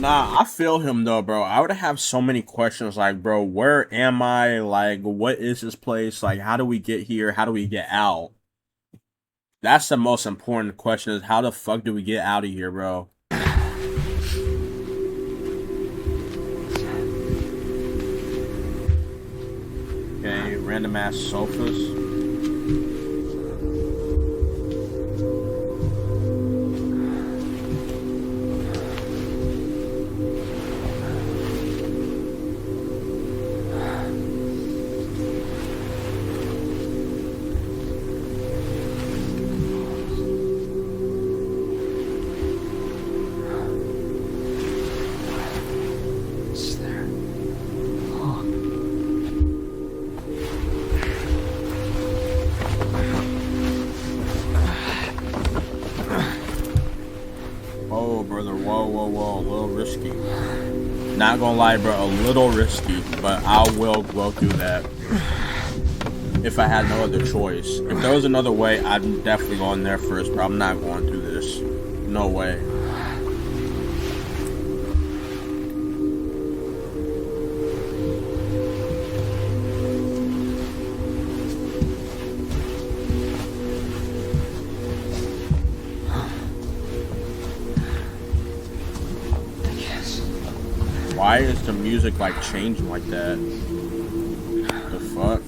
Nah, I feel him though, bro. I would have so many questions like, bro, where am I? Like, what is this place? Like, how do we get here? How do we get out? That's the most important question is how the fuck do we get out of here, bro? Okay, random ass sofas. Oh, brother, whoa, a little risky. Not gonna lie, bro, a little risky, but I will go through that if I had no other choice. If there was another way, I'd definitely go in there first, bro. I'm not going through this. No way. Why is the music like changing like that? The fuck?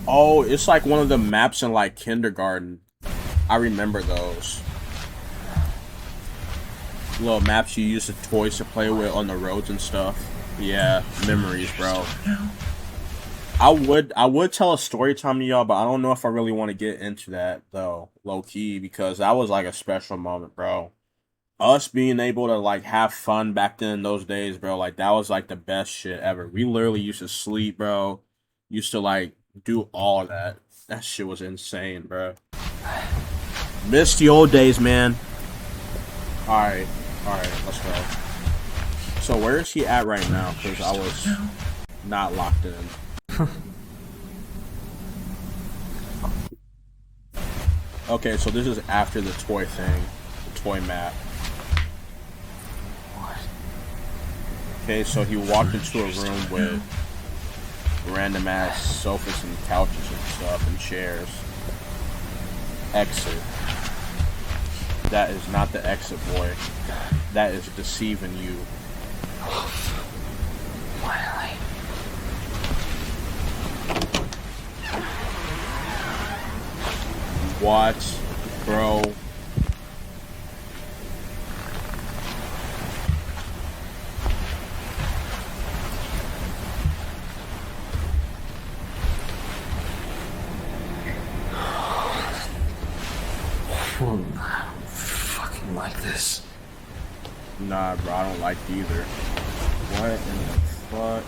Oh, it's like one of the maps in like kindergarten. I remember those. Little maps you use the toys to play with on the roads and stuff. Yeah, memories, bro. I would tell a story time to y'all, but I don't know if I really want to get into that though, low key, because that was like a special moment, bro. Us being able to like have fun back then in those days, bro, like that was like the best shit ever. We literally used to sleep, bro. Used to like do all of that. That shit was insane, bro. Miss the old days, man. Alright, let's go. So where is he at right now? Because I was not locked in. Okay, so this is after the toy thing. The toy map. Okay, so he walked into a room with random ass sofas and couches and stuff and chairs. Exit. That is not the exit, boy. That is deceiving you. Finally. What, bro? I don't fucking like this. Nah, bro, I don't like it either. What in the fuck?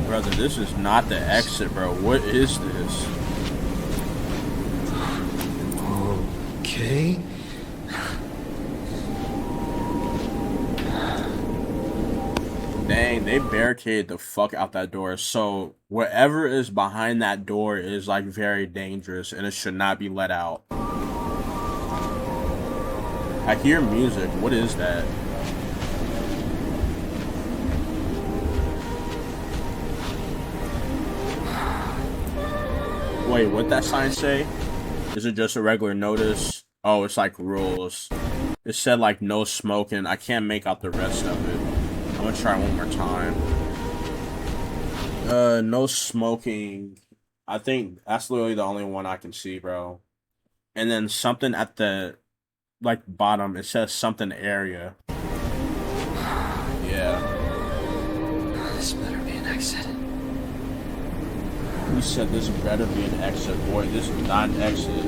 Brother, this is not the exit, bro. What is this? Okay. Dang, they barricaded the fuck out that door. So whatever is behind that door is like very dangerous and it should not be let out. I hear music. What is that? Wait, what that sign say? Is it just a regular notice? Oh, it's like rules. It said like no smoking. I can't make out the rest of it. I'm gonna try one more time. No smoking. I think that's literally the only one I can see, bro. And then something at the like bottom, it says something area. Yeah. This better be an exit. He said this better be an exit, boy. This is not an exit.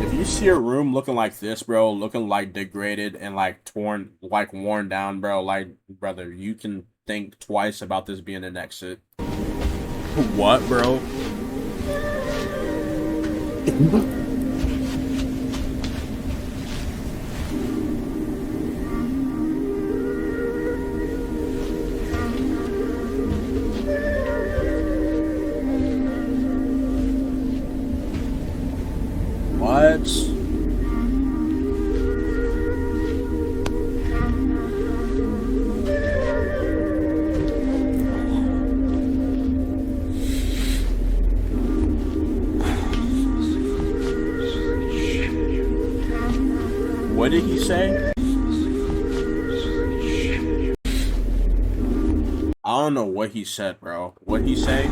If you see a room looking like this, bro, looking like degraded and like torn, like worn down, bro, like, brother, you can think twice about this being an exit. What, bro? What did he say? I don't know what he said, bro. What'd he say?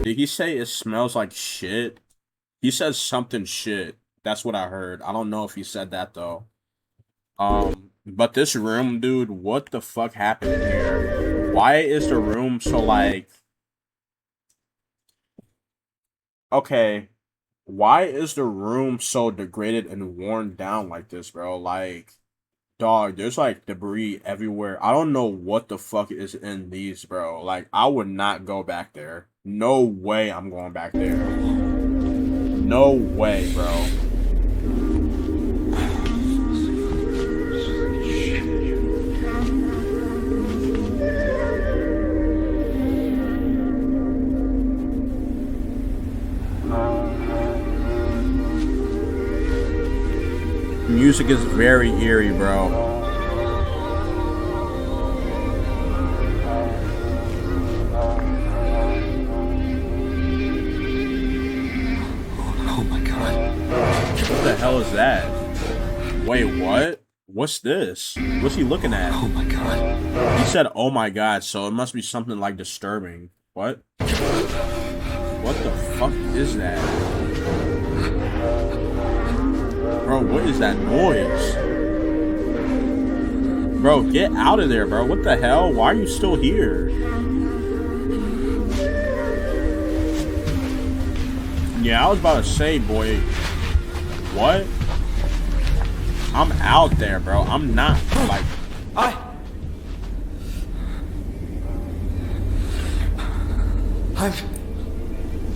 Did he say it smells like shit? He said something shit. That's what I heard. I don't know if he said that though. But this room, dude, what the fuck happened in here? Why is the room so like... Okay. Why is the room so degraded and worn down like this, bro? Like, dog, there's like debris everywhere. I don't know what the fuck is in these, bro. Like, I would not go back there. No way I'm going back there. No way, bro. Music is very eerie, bro. Oh my god. What the hell is that? Wait, what? What's this? What's he looking at? Oh my god. He said, oh my god, so it must be something like disturbing. What? What the fuck is that? Bro, what is that noise? Bro, get out of there, bro. What the hell? Why are you still here? Yeah, I was about to say, boy. What? I'm out there, bro. I'm not, like...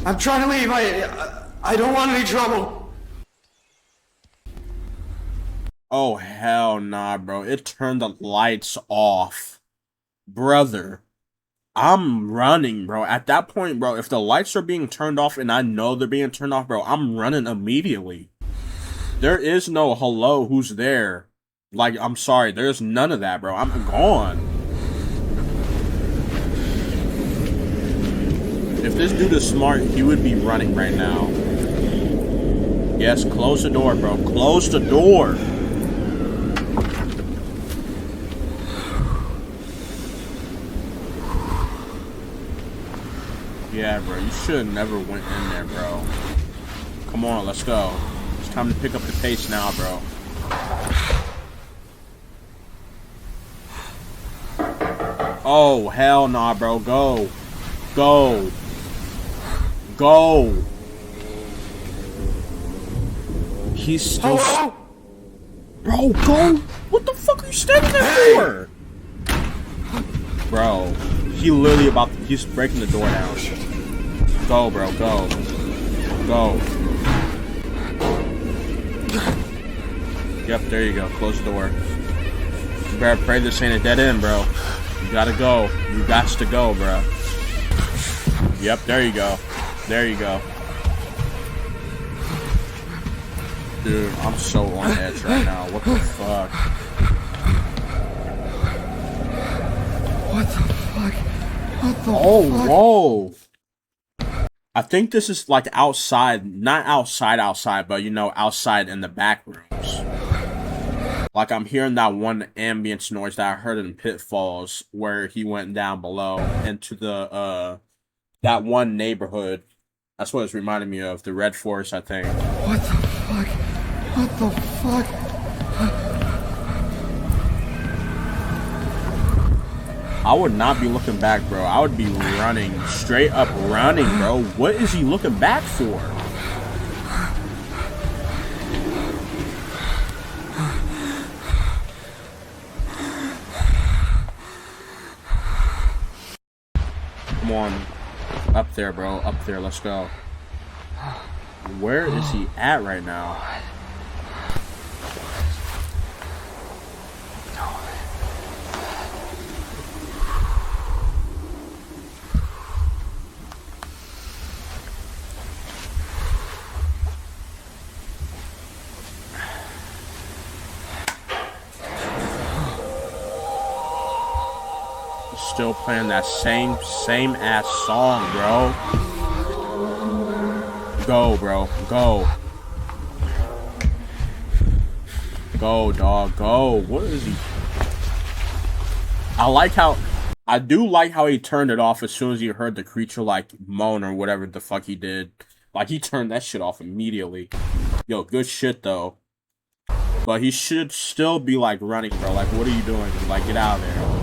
I'm trying to leave. I don't want any trouble. Oh, hell nah, bro. It turned the lights off. Brother. I'm running, bro. At that point, bro, if the lights are being turned off and I know they're being turned off, bro, I'm running immediately. There is no hello, who's there? Like, I'm sorry. There's none of that, bro. I'm gone. If this dude is smart, he would be running right now. Yes, close the door, bro. Close the door. Yeah, bro, you should have never went in there, bro. Come on, let's go. It's time to pick up the pace now, bro. Oh, hell nah, bro. Go. Go. Go. He's still... Hello? Bro, go. What the fuck are you standing there for? Bro, he literally about... He's breaking the door down. Go, bro, go. Go. Yep, there you go. Close the door. You better pray this ain't a dead end, bro. You gotta go. You got to go, bro. Yep, there you go. There you go. Dude, I'm so on edge right now. What the fuck? What the fuck? What the fuck? Whoa. I think this is like outside, not outside, but you know, outside in the back rooms. Like I'm hearing that one ambience noise that I heard in Pitfalls where he went down below into the that one neighborhood. That's what it's reminding me of, the Red Forest, I think. What the fuck? What the fuck? I would not be looking back, bro. I would be running, straight up running, bro. What is he looking back for? Come on. Up there, bro. Up there. Let's go. Where is he at right now? Still playing that same ass song, bro. Go, bro. Go. Go, dog, go. What is he? I do like how he turned it off as soon as he heard the creature, like, moan or whatever the fuck he did. Like, he turned that shit off immediately. Yo, good shit, though. But he should still be, like, running, bro. Like, what are you doing? Like, get out of there.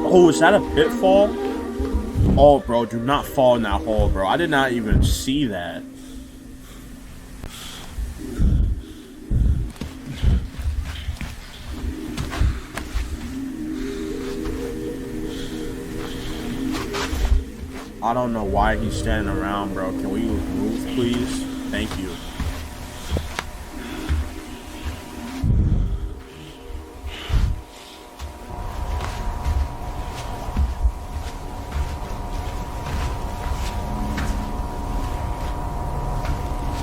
Oh, is that a pitfall? Oh, bro, do not fall in that hole, bro. I did not even see that. I don't know why he's standing around, bro. Can we move, please? Thank you.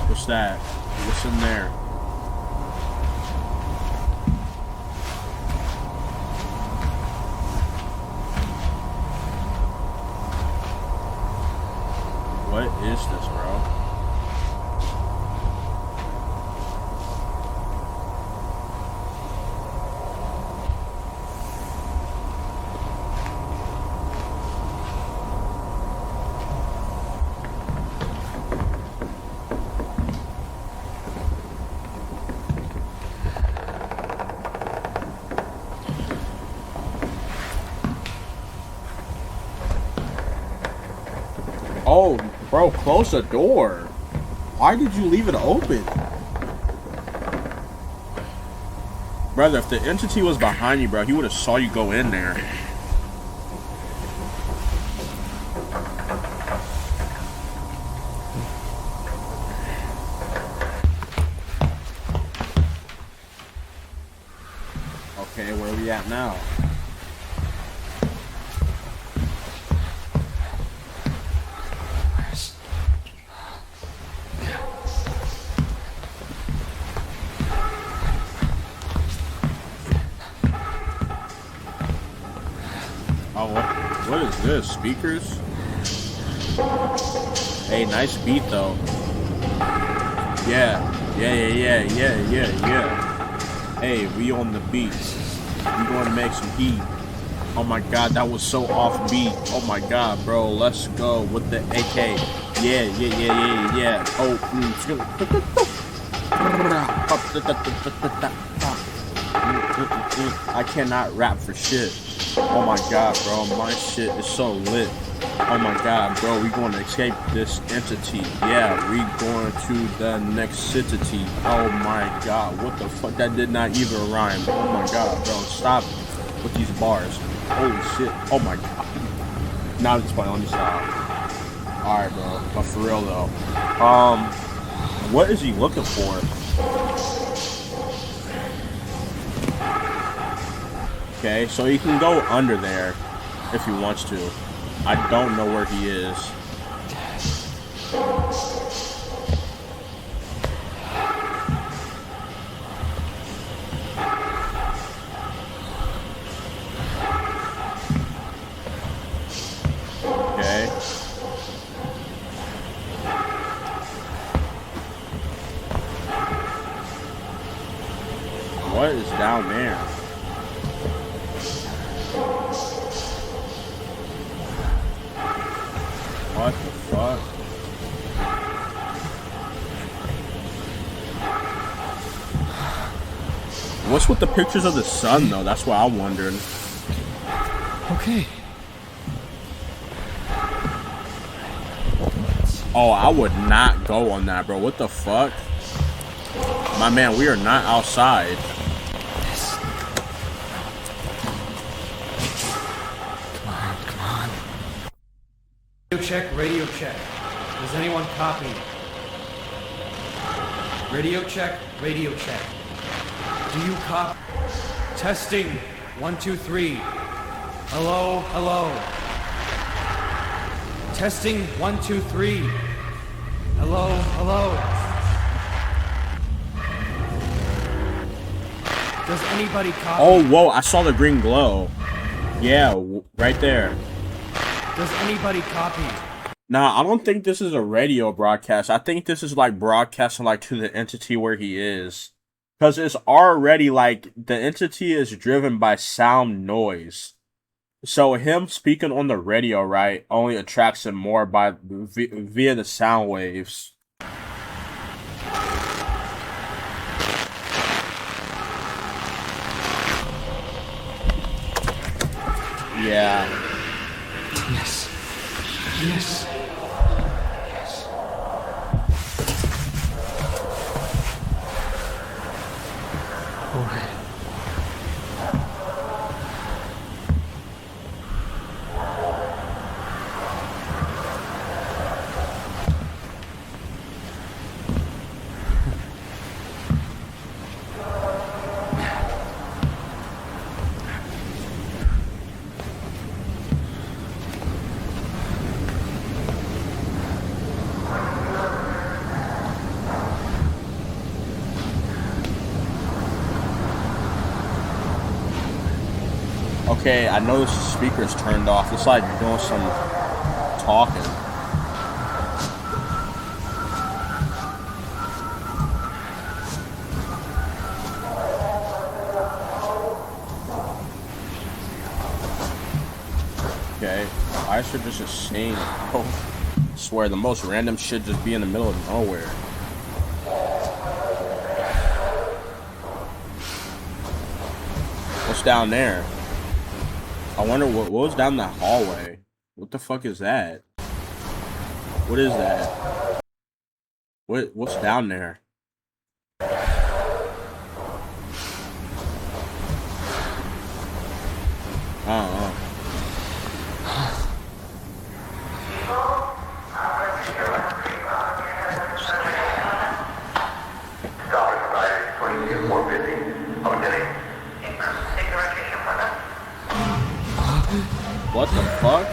What's that? What's in there? What is this, bro? Oh, bro, close the door. Why did you leave it open? Brother, if the entity was behind you, bro, he would have saw you go in there. Okay, where are we at now? Oh, what is this? Speakers? Hey, nice beat though. Yeah. Hey, we on the beat. We gonna make some heat. Oh my god, that was so off beat. Oh my god, bro, let's go with the AK. Yeah. Oh, I cannot rap for shit. Oh my god, bro, my shit is so lit. Oh my god, bro, we gonna escape this entity. Yeah, we going to the next city. Oh my god, what the fuck? That did not even rhyme. Oh my god, bro, stop with these bars. Holy shit. Oh my god. Now it's funny, let me stop. Alright, bro, but for real though. What is he looking for? Okay, so he can go under there if he wants to. I don't know where he is. Okay. What is down there? What the fuck? What's with the pictures of the sun, though? That's what I'm wondering. Okay. Oh, I would not go on that, bro. What the fuck? My man, we are not outside. check, radio check. Does anyone copy? Radio check, radio check. Do you copy? Testing, 1, 2, 3. Hello, hello. Testing, 1, 2, 3. Hello, hello. Does anybody copy? Oh, whoa, I saw the green glow. Yeah, right there. Does anybody copy? Nah, I don't think this is a radio broadcast. I think this is like broadcasting like to the entity where he is. Because it's already like the entity is driven by sound noise. So him speaking on the radio, right, only attracts him more by via the sound waves. Yeah. Yes. Yes. Yes. All right. Okay, I know the speaker's turned off. It's like you're doing some talking. Okay, why should this just sing? Oh, I swear, the most random shit just be in the middle of nowhere. What's down there? I wonder what was down that hallway. What the fuck is that? What is that? What's down there? I don't know. What the fuck?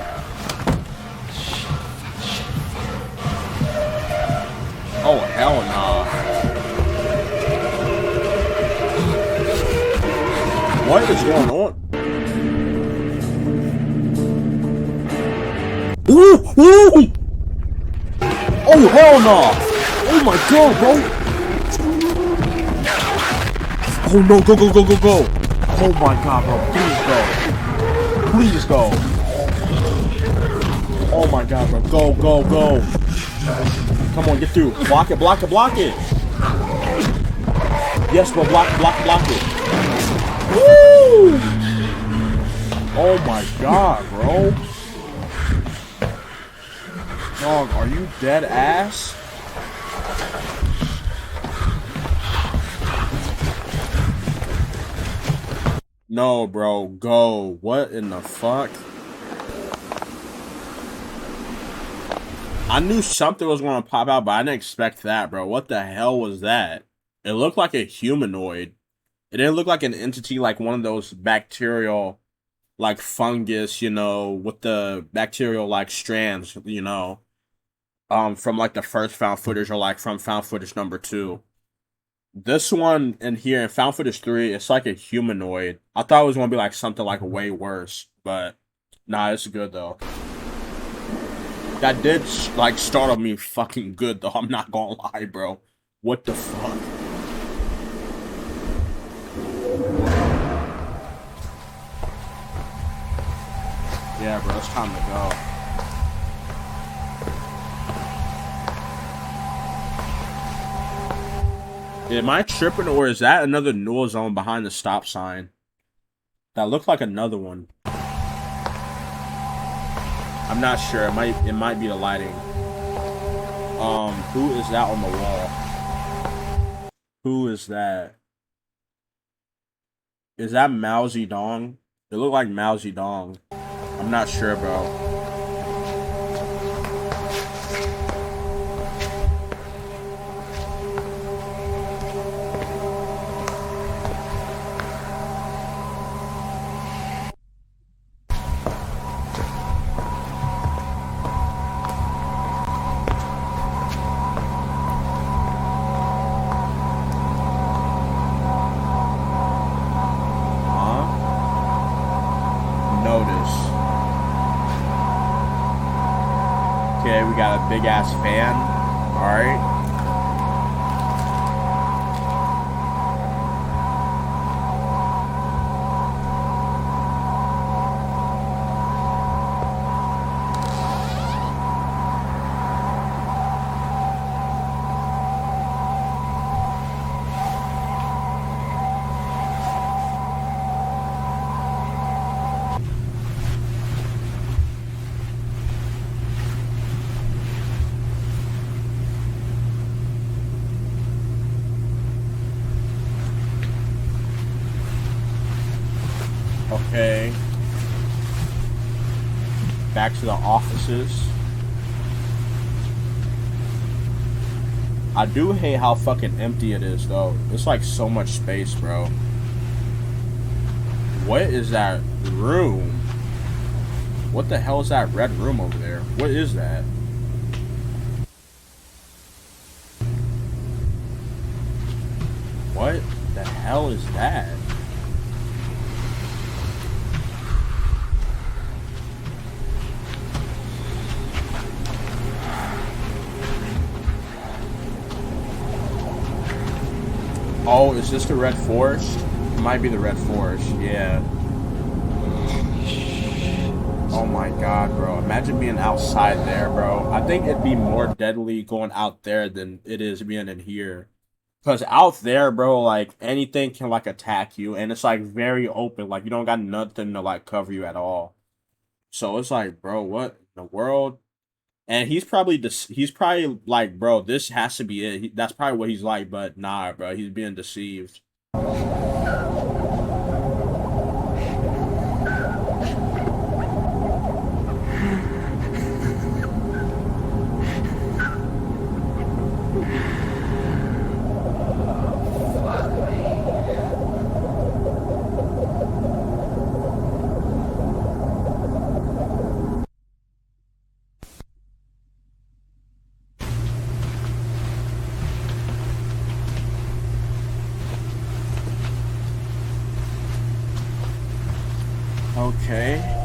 Oh, hell no. What is going on? Ooh! Ooh! Oh, hell no! Oh my god, bro! Oh no, go, go, go, go, go! Oh my god, bro, please go! Please go! Oh my god, bro. Go, go, go. Come on, get through. Block it, block it, block it. Yes, bro. Block, block, block it. Woo! Oh my god, bro. Dog, are you dead ass? No, bro. Go. What in the fuck? I knew something was going to pop out, but I didn't expect that, bro. What the hell was that? It looked like a humanoid. It didn't look like an entity like one of those bacterial, like fungus, you know, with the bacterial, like, strands, you know, from, like, the first found footage or, like, from found footage number 2. This one in here, in found footage 3, it's like a humanoid. I thought it was going to be, like, something, like, way worse, but nah, it's good, though. That did, like, startle me fucking good, though. I'm not gonna lie, bro. What the fuck? Yeah, bro, it's time to go. Am I tripping, or is that another null zone behind the stop sign? That looked like another one. I'm not sure. It might be the lighting. Who is that on the wall? Who is that? Is that Mao Zedong? It looked like Mao Zedong. I'm not sure, bro. notice. Okay, we got a big ass fan. Alright. Okay. Back to the offices. I do hate how fucking empty it is, though. It's like so much space, bro. What is that room? What the hell is that red room over there? What is that? What the hell is that? Oh, is this the Red Forest? It might be the Red Forest, yeah. Oh my god, bro. Imagine being outside there, bro. I think it'd be more deadly going out there than it is being in here. Because out there, bro, like, anything can, like, attack you. And it's, like, very open. Like, you don't got nothing to, like, cover you at all. So it's like, bro, what in the world? And he's probably like, bro, this has to be it. That's probably what he's like, but nah, bro, he's being deceived. Okay.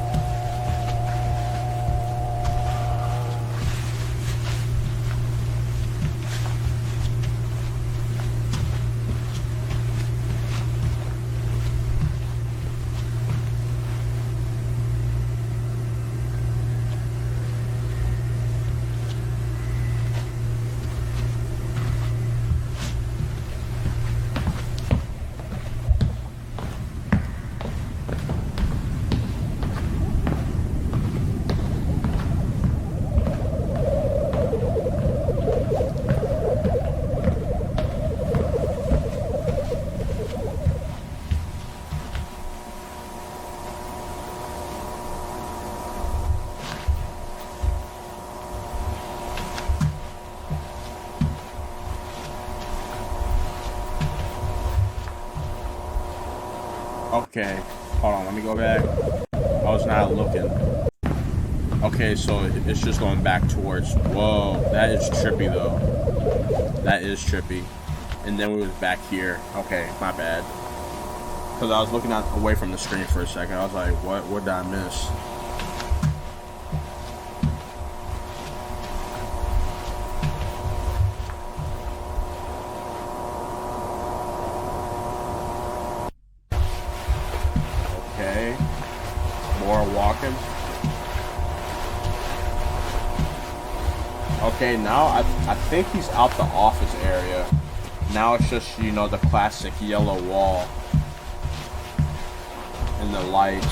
Okay, hold on, let me go back. I was not looking. Okay, so it's just going back towards, whoa, that is trippy though. That is trippy. And then we was back here. Okay, my bad. Because I was looking away from the screen for a second. I was like, what did I miss? Okay. More walking. Okay, now I think he's out the office area. Now it's just, you know, the classic yellow wall. And the lights.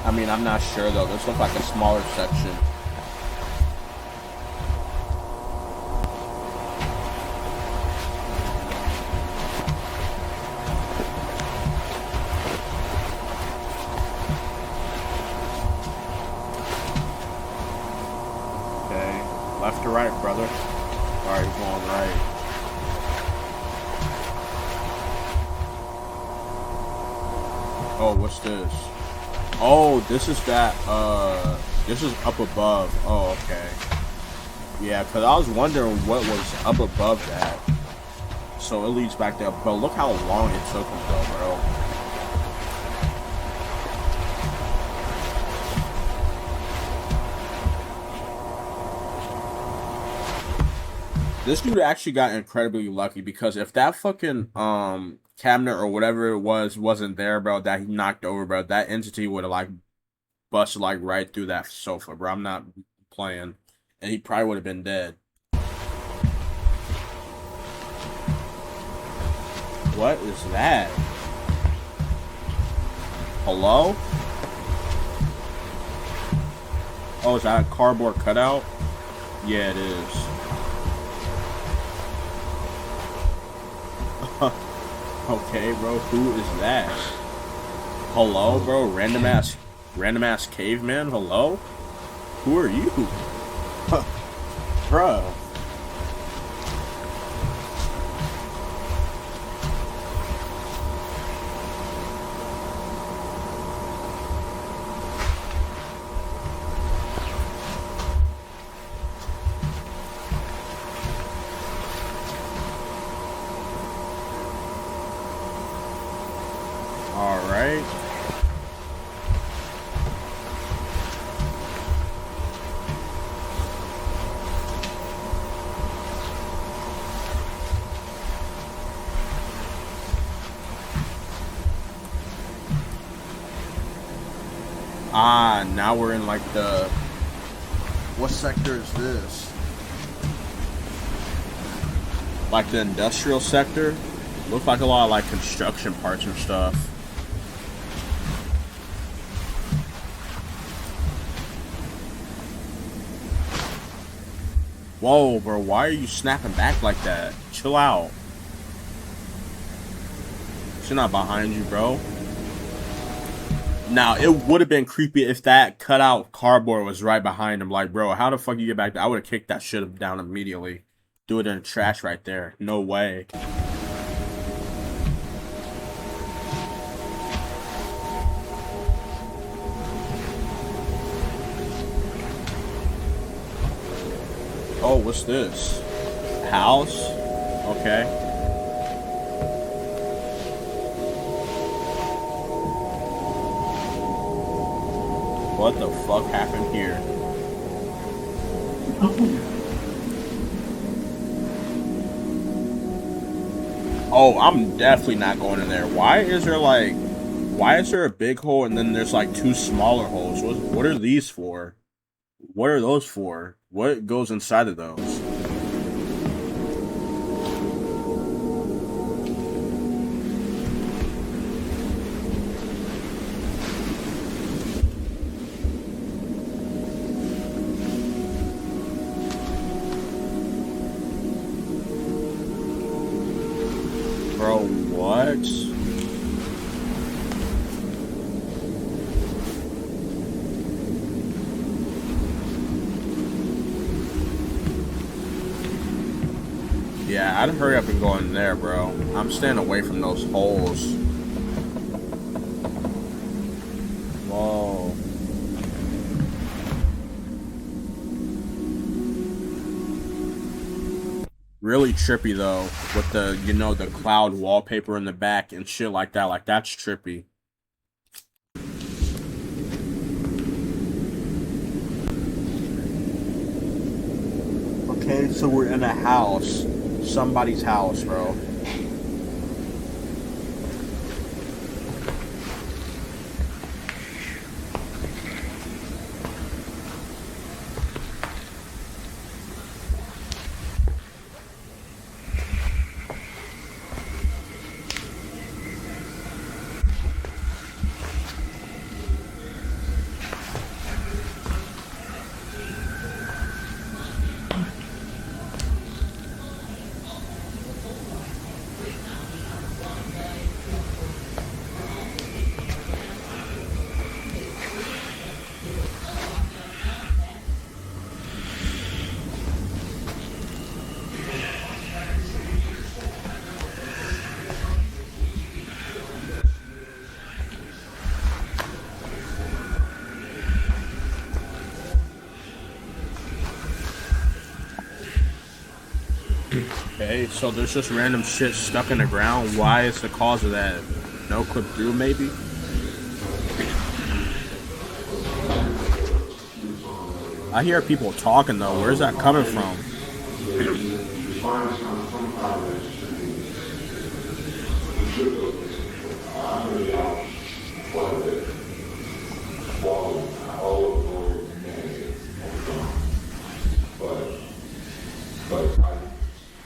I mean, I'm not sure though. This looks like a smaller section. Left to right, brother. Alright, going right. Oh, what's this? Oh, this is that, this is up above. Oh, okay. Yeah, because I was wondering what was up above that. So it leads back there. But look how long it took him though, bro. This dude actually got incredibly lucky because if that fucking cabinet or whatever it was wasn't there, bro, that he knocked over, bro, that entity would have like busted like right through that sofa, bro. I'm not playing. And he probably would have been dead. What is that? Hello? Oh, is that a cardboard cutout? Yeah, it is. Okay, bro, who is that? Hello, bro, random ass caveman, hello? Who are you? Bruh. Alright. Ah, now we're in like the... What sector is this? Like the industrial sector? Looks like a lot of like construction parts and stuff. Whoa, bro, why are you snapping back like that? Chill out. She's not behind you, bro. Now, it would have been creepy if that cutout cardboard was right behind him. Like, bro, how the fuck you get back there? I would have kicked that shit down immediately. Do it in the trash right there. No way. Oh, what's this? House? Okay. What the fuck happened here? Oh, I'm definitely not going in there. Why is there a big hole and then there's like two smaller holes? What are these for? What are those for? What goes inside of those? Bro, what? Yeah, I'd hurry up and go in there, bro. I'm staying away from those holes. Whoa. Really trippy though, with the, you know, the cloud wallpaper in the back and shit like that. Like, that's trippy. Okay, so we're in a house. Somebody's house, bro. Okay, so there's just random shit stuck in the ground. Why is the cause of that? No clip through, maybe? I hear people talking though. Where's that coming from?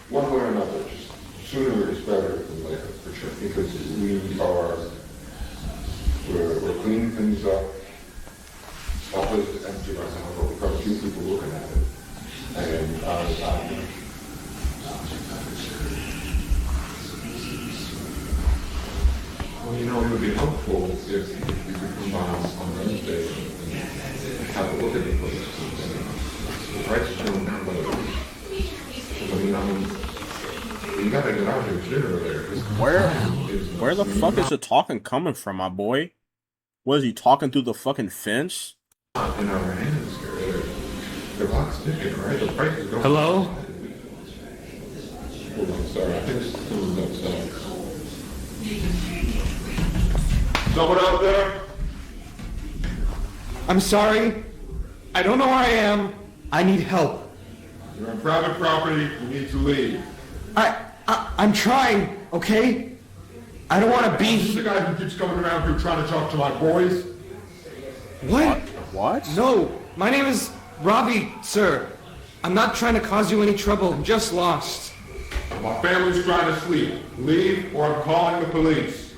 One way or another, just sooner is better than later, for sure, because we're cleaning things up. It's all place is empty right now, but we've got a few people looking at it. And well, you know, it would be helpful if you could come by on Wednesday and have a look at the place. The price is going down low. You gotta get out here sooner or later. Where the fuck is the talking coming from, my boy? Was he talking through the fucking fence? In our hands here. The clock's ticking, right? The price is going. Hello? Hold on, sorry. I think someone's outside. Someone out there? I'm sorry. I don't know where I am. I need help. You're on private property. You need to leave. I'm trying, okay? I don't want to be... This is the guy who keeps coming around here trying to talk to my boys. What? What? No, my name is Robbie, sir. I'm not trying to cause you any trouble. I'm just lost. My family's trying to sleep. Leave or I'm calling the police.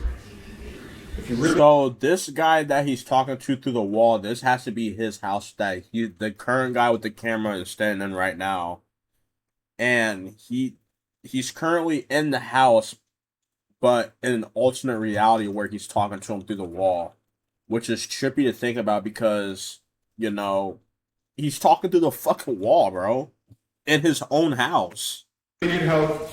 If you really... So this guy that he's talking to through the wall, this has to be his house that the current guy with the camera is standing in right now. And he's currently in the house, but in an alternate reality where he's talking to him through the wall, which is trippy to think about because, you know, he's talking through the fucking wall, bro, in his own house. You need help.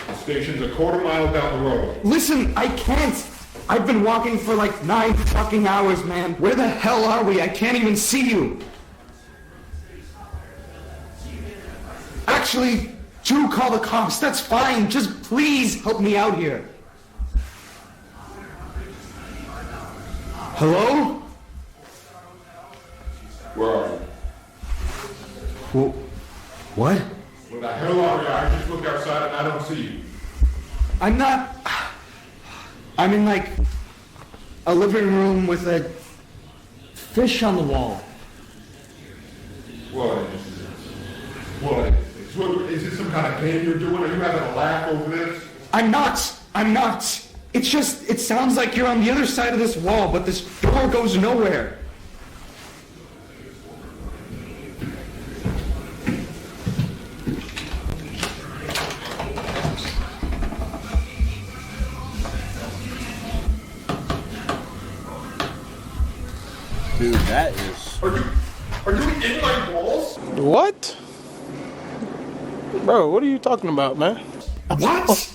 The station's a quarter-mile down the road. Listen, I can't. I've been walking for like 9 fucking hours, man. Where the hell are we? I can't even see you. Actually, do call the cops. That's fine. Just please help me out here. Hello? Where are you? What? Where the hell are you? I just looked outside and I don't see you. I'm not... I'm in like a living room with a fish on the wall. What? Is this some kind of game you're doing? Are you having a laugh over this? I'm not. It's just, it sounds like you're on the other side of this wall, but this door goes nowhere. Dude, that is... Are you in my walls? What? Bro, what are you talking about, man? What?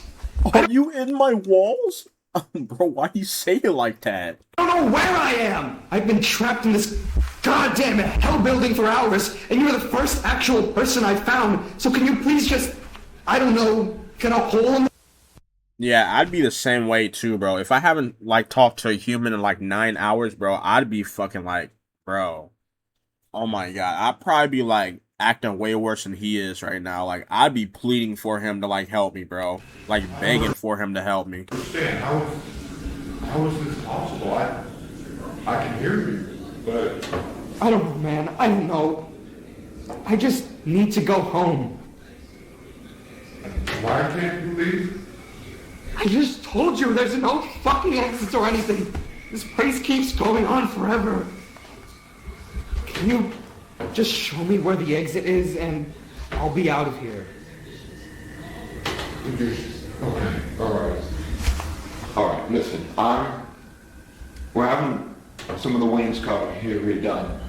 Are you in my walls? Bro, why do you say it like that? I don't know where I am. I've been trapped in this goddamn hell building for hours, and you're the first actual person I found. So can you please just, I don't know, get a hole in the... Yeah, I'd be the same way too, bro. If I haven't, like, talked to a human in, like, 9 hours, bro, I'd be fucking like, bro. Oh my god. I'd probably be, like, acting way worse than he is right now. Like, I'd be pleading for him to, like, help me, bro. Like, begging for him to help me. Understand, how is this possible? I can hear you, but... I don't know, man. I don't know. I just need to go home. Why can't you leave? I just told you there's no fucking exits or anything. This place keeps going on forever. Can you just show me where the exit is and I'll be out of here? Okay, alright, listen, we're having some of the wainscoting here redone.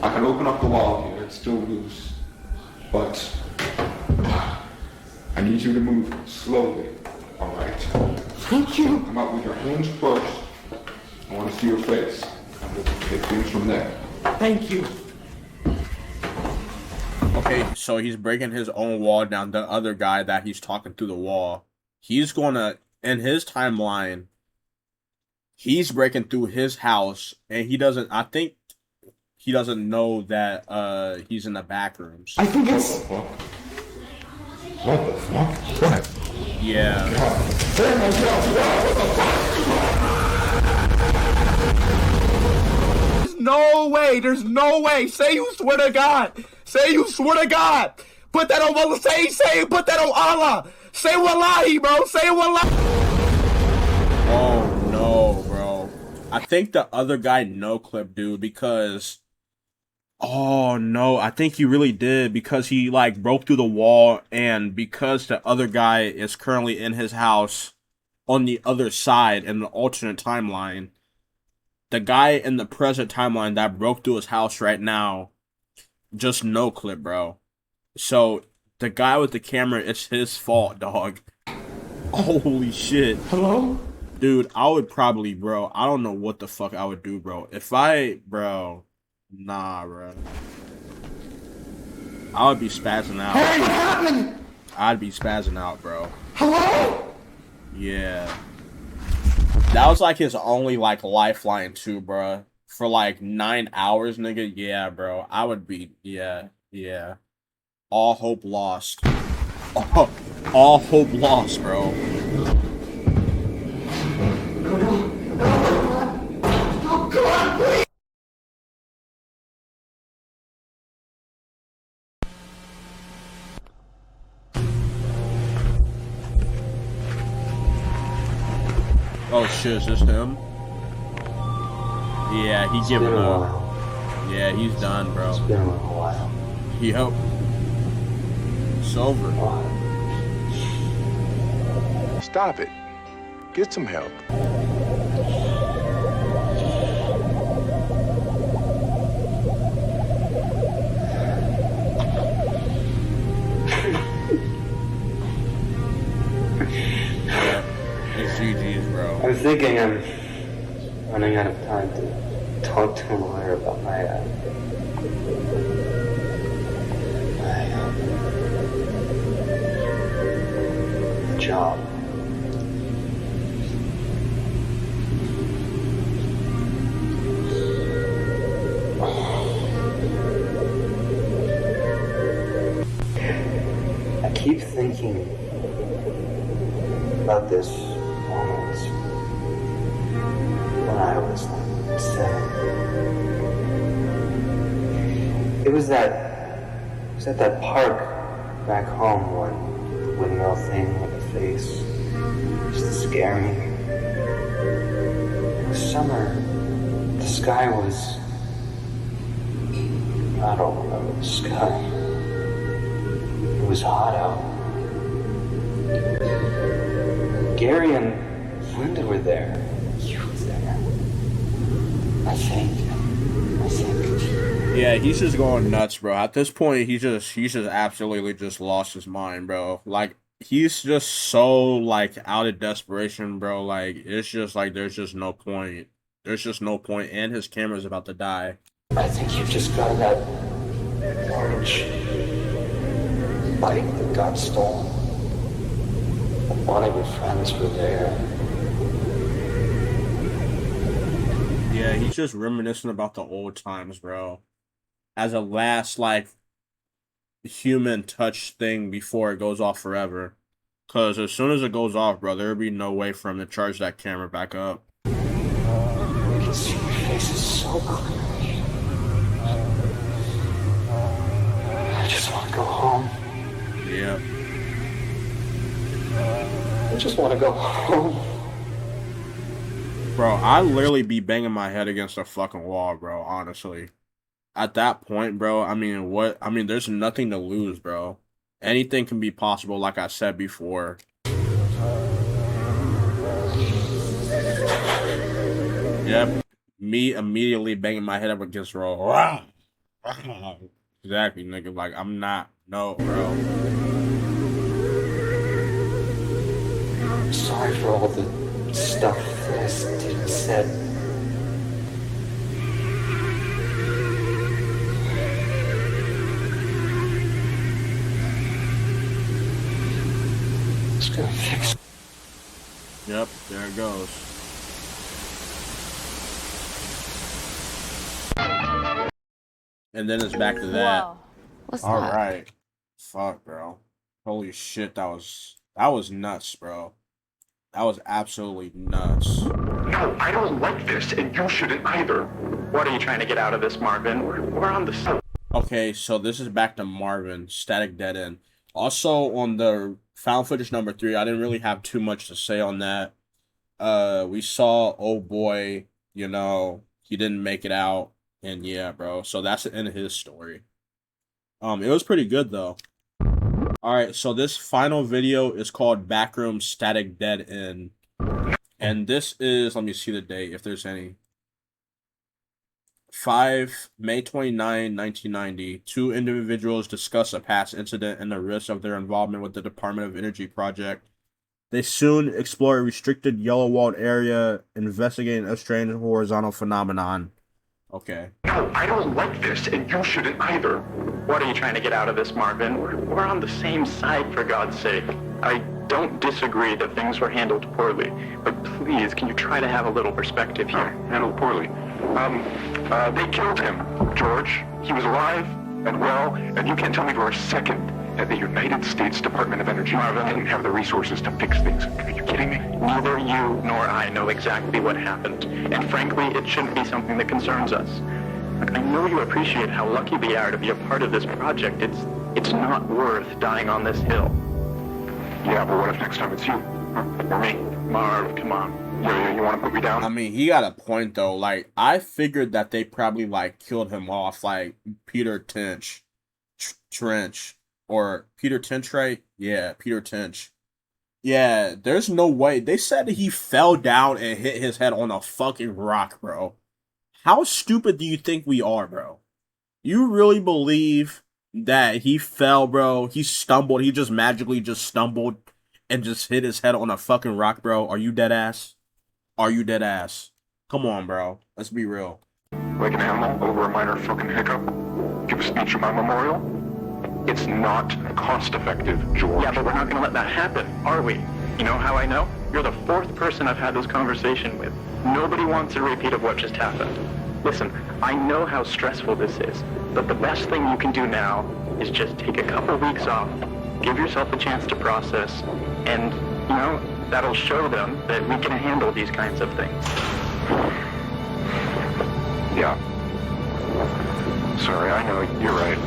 I can open up the wall here, it's still loose, but I need you to move slowly, alright? Thank you. Come out with your hands first. I want to see your face, and we'll take things from there. Thank you. Okay, Okay, so he's breaking his own wall down. The other guy that he's talking through the wall, he's gonna, in his timeline, he's breaking through his house, and he doesn't, I think he doesn't know that he's in the back rooms. I think it's... What the fuck? What? Yeah. There's no way. There's no way. Say you swear to God. Say you swear to God. Put that on Allah. Say put that on Allah. Say wallahi, bro. Say wallahi. Oh no, bro. I think the other guy no clip, dude, because oh no, I think he really did, because he like broke through the wall, and because the other guy is currently in his house on the other side in the alternate timeline, the guy in the present timeline that broke through his house right now just no clip, bro. So the guy with the camera, it's his fault, dog. Holy shit. Hello? Dude, I would probably, bro, I don't know what the fuck I would do, bro. Bro, nah, bro. I would be spazzing out. Hey, what happened? I'd be spazzing out, bro. Hello? Yeah. That was like his only like lifeline too, bro. For like 9 hours, nigga. Yeah, bro. I would be, yeah. All hope lost. All hope lost, bro. Oh, God, please! Oh shit, is this him? Yeah, he giving up. Yeah, he's done, bro. It's been a little while. He helped. It's over. Stop it. Get some help. It's GG's, bro. I'm thinking I'm running out of time to talk to a lawyer about my job. I keep thinking about this moment when I was like 7. It was at that park back home when the windmill thing with the face used to scare me. It was summer. The sky was, I don't remember the sky. It was hot out. Gary and Linda were there. You were there. I think. Yeah, he's just going nuts, bro. At this point, he's just absolutely just lost his mind, bro. Like, he's just so, like, out of desperation, bro. Like, it's just, like, there's just no point. There's just no point, and his camera's about to die. I think you just got that orange bike that got stolen. One of your friends were there. Yeah, he's just reminiscing about the old times, bro. As a last, like, human touch thing before it goes off forever. Because as soon as it goes off, bro, there'll be no way for him to charge that camera back up. I can see your faces so clearly. I just want to go home. Yeah. I just want to go home. Bro, I'd literally be banging my head against a fucking wall, bro, honestly. At that point, bro, I mean, there's nothing to lose, bro. Anything can be possible, like I said before. Yep. Me immediately banging my head up against the wall. Exactly, nigga. Like, I'm not. No, bro. I'm sorry for all the stuff that I did and said. Yep, there it goes. And then it's back to that. Whoa. What's All that? right. Fuck, bro. Holy shit, that was nuts, bro. That was absolutely nuts. No, I don't like this, and you shouldn't either. What are you trying to get out of this, Marvin? We're on the... Okay, so this is back to Marvin, static dead end. Also, on the found footage number 3, I didn't really have too much to say on that. We saw, oh boy, you know, he didn't make it out. And yeah, bro. So that's the end of his story. It was pretty good though. Alright, so this final video is called Backrooms Static Dead End. And this is, let me see the date, if there's any. May 29, 1990. 2 individuals discuss a past incident and the risks of their involvement with the Department of Energy project. They soon explore a restricted yellow-walled area, investigating a strange horizontal phenomenon. Okay. No, I don't like this, and you shouldn't either. What are you trying to get out of this, Marvin? We're on the same side, for God's sake. I don't disagree that things were handled poorly, but please, can you try to have a little perspective here? Handled poorly. They killed him, George. He was alive and well, and you can't tell me for a second that the United States Department of Energy didn't have the resources to fix things. Are you kidding me? Neither you nor I know exactly what happened, and frankly, it shouldn't be something that concerns us. Look, I know you appreciate how lucky we are to be a part of this project. It's not worth dying on this hill. Yeah, but what if next time it's you? Or me? Marv, come on. You want to put me down? I mean, he got a point though. Like, I figured that they probably like killed him off, like Peter Trench, or Peter Tench, right? Yeah, Peter Tench. Yeah, there's no way. They said he fell down and hit his head on a fucking rock, bro. How stupid do you think we are, bro? You really believe that he fell, bro? He stumbled. He just magically just stumbled and just hit his head on a fucking rock, bro? Are you dead ass? Are you dead ass? Come on, bro. Let's be real. Like an animal over a minor fucking hiccup? Give a speech at my memorial? It's not cost-effective, George. Yeah, but we're not going to let that happen, are we? You know how I know? You're the 4th person I've had this conversation with. Nobody wants a repeat of what just happened. Listen, I know how stressful this is, but the best thing you can do now is just take a couple weeks off, give yourself a chance to process, and, you know, that'll show them that we can handle these kinds of things. Yeah. Sorry, I know, you're right.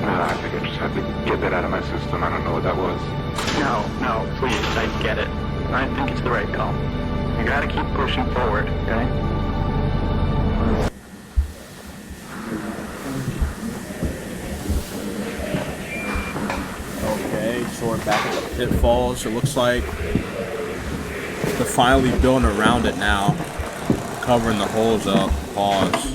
I think I just had to get that out of my system. I don't know what that was. No, please, I get it. I think it's the right call. You gotta keep pushing forward, okay? Okay, so we're back at the pitfalls. It looks like they're finally building around it now. Covering the holes up. Pause.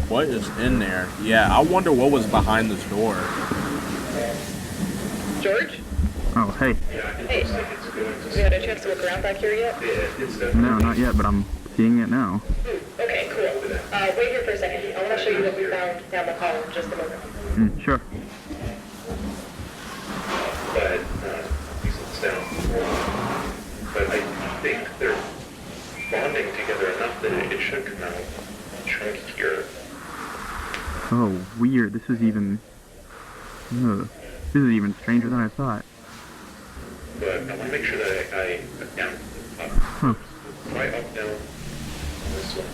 What is in there? Yeah, I wonder what was behind this door. George? Oh, hey. Hey. Have you had a chance to look around back here yet? No, not yet, but I'm seeing it now. Okay, cool. Wait here for a second. I want to show you what we found down the hall in just a moment. Sure. But he sits down. But I think they're bonding together enough that it should come out chunkier. Oh, weird. This is even stranger than I thought. But I want to make sure that I down, up, Huh. right up, down, this one,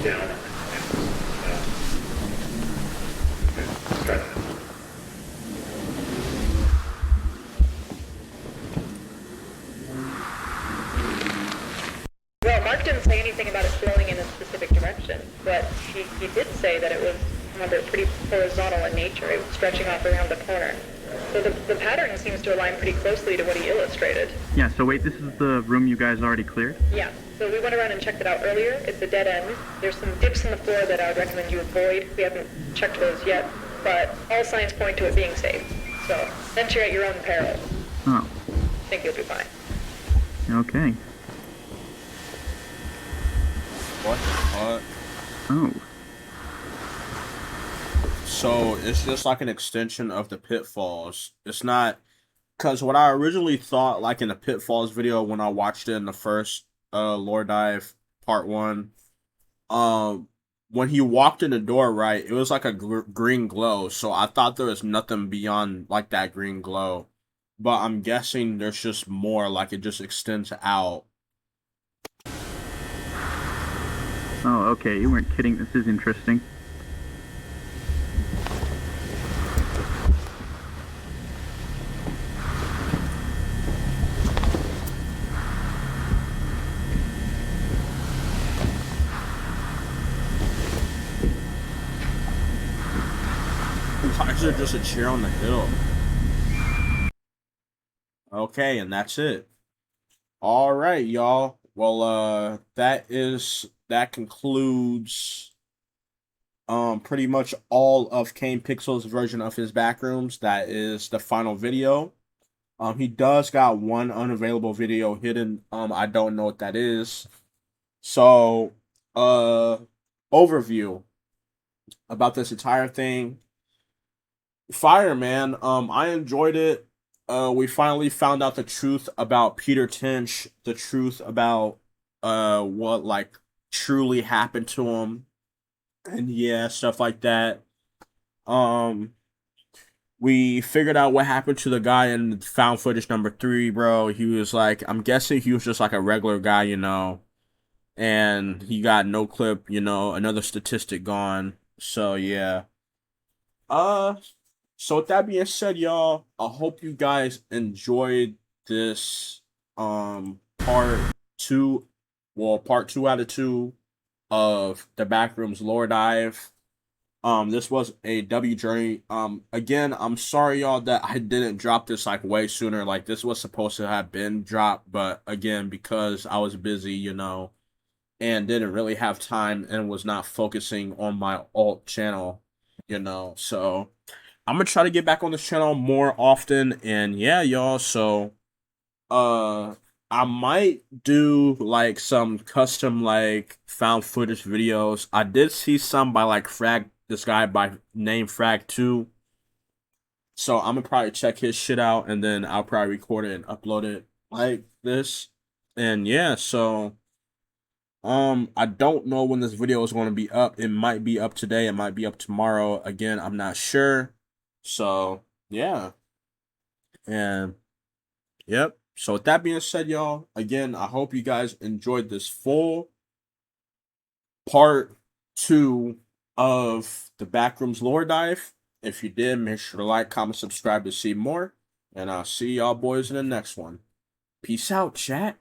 down, and let's try that. Well, Mark didn't say anything about it flowing in a specific direction, but he did say that it was, remember, pretty horizontal in nature. It was stretching off around the corner. So the pattern seems to align pretty closely to what he illustrated. Yeah, so wait, this is the room you guys already cleared? Yeah, so we went around and checked it out earlier. It's a dead end. There's some dips in the floor that I would recommend you avoid. We haven't checked those yet. but all signs point to it being safe. So venture at your own peril. Oh, I think you'll be fine. okay. What the fuck? Oh. So it's just like an extension of the pitfalls. It's not, because what I originally thought, like in the pitfalls video when I watched it in the first lore dive part 1, when he walked in the door, right, it was like a green glow. So I thought there was nothing beyond like that green glow, but I'm guessing there's just more. Like it just extends out. Oh, okay. You weren't kidding. This is interesting. Why is there just a chair on the hill? Okay, and that's it. All right, y'all. Well, that concludes pretty much all of Kane Pixel's version of his Backrooms. That is the final video. He does got one unavailable video hidden. I don't know what that is. So, overview about this entire thing. Fire, man. I enjoyed it. We finally found out the truth about Peter Tinch, the truth about what like truly happened to him, and yeah, stuff like that. Um, we figured out what happened to the guy in found footage number 3, bro. He was like, I'm guessing he was just like a regular guy, and he got no clip, another statistic gone. So yeah. Uh, so with that being said, y'all, I hope you guys enjoyed this part 2, well, part 2 out of 2 of the Backrooms lore dive. This was a W journey. Again, I'm sorry y'all that I didn't drop this like way sooner. Like this was supposed to have been dropped, but again, because I was busy, and didn't really have time and was not focusing on my alt channel, so I'm gonna try to get back on this channel more often, and yeah, y'all, so I might do like some custom like found footage videos. I did see some by like this guy by name Frag2. So I'm gonna probably check his shit out, and then I'll probably record it and upload it like this. And yeah, so I don't know when this video is going to be up. It might be up today, it might be up tomorrow. Again, I'm not sure. So yeah. And yep. So with that being said, y'all, again, I hope you guys enjoyed this full part 2 of the Backrooms lore dive. If you did, make sure to like, comment, subscribe to see more. And I'll see y'all boys in the next one. Peace out, chat.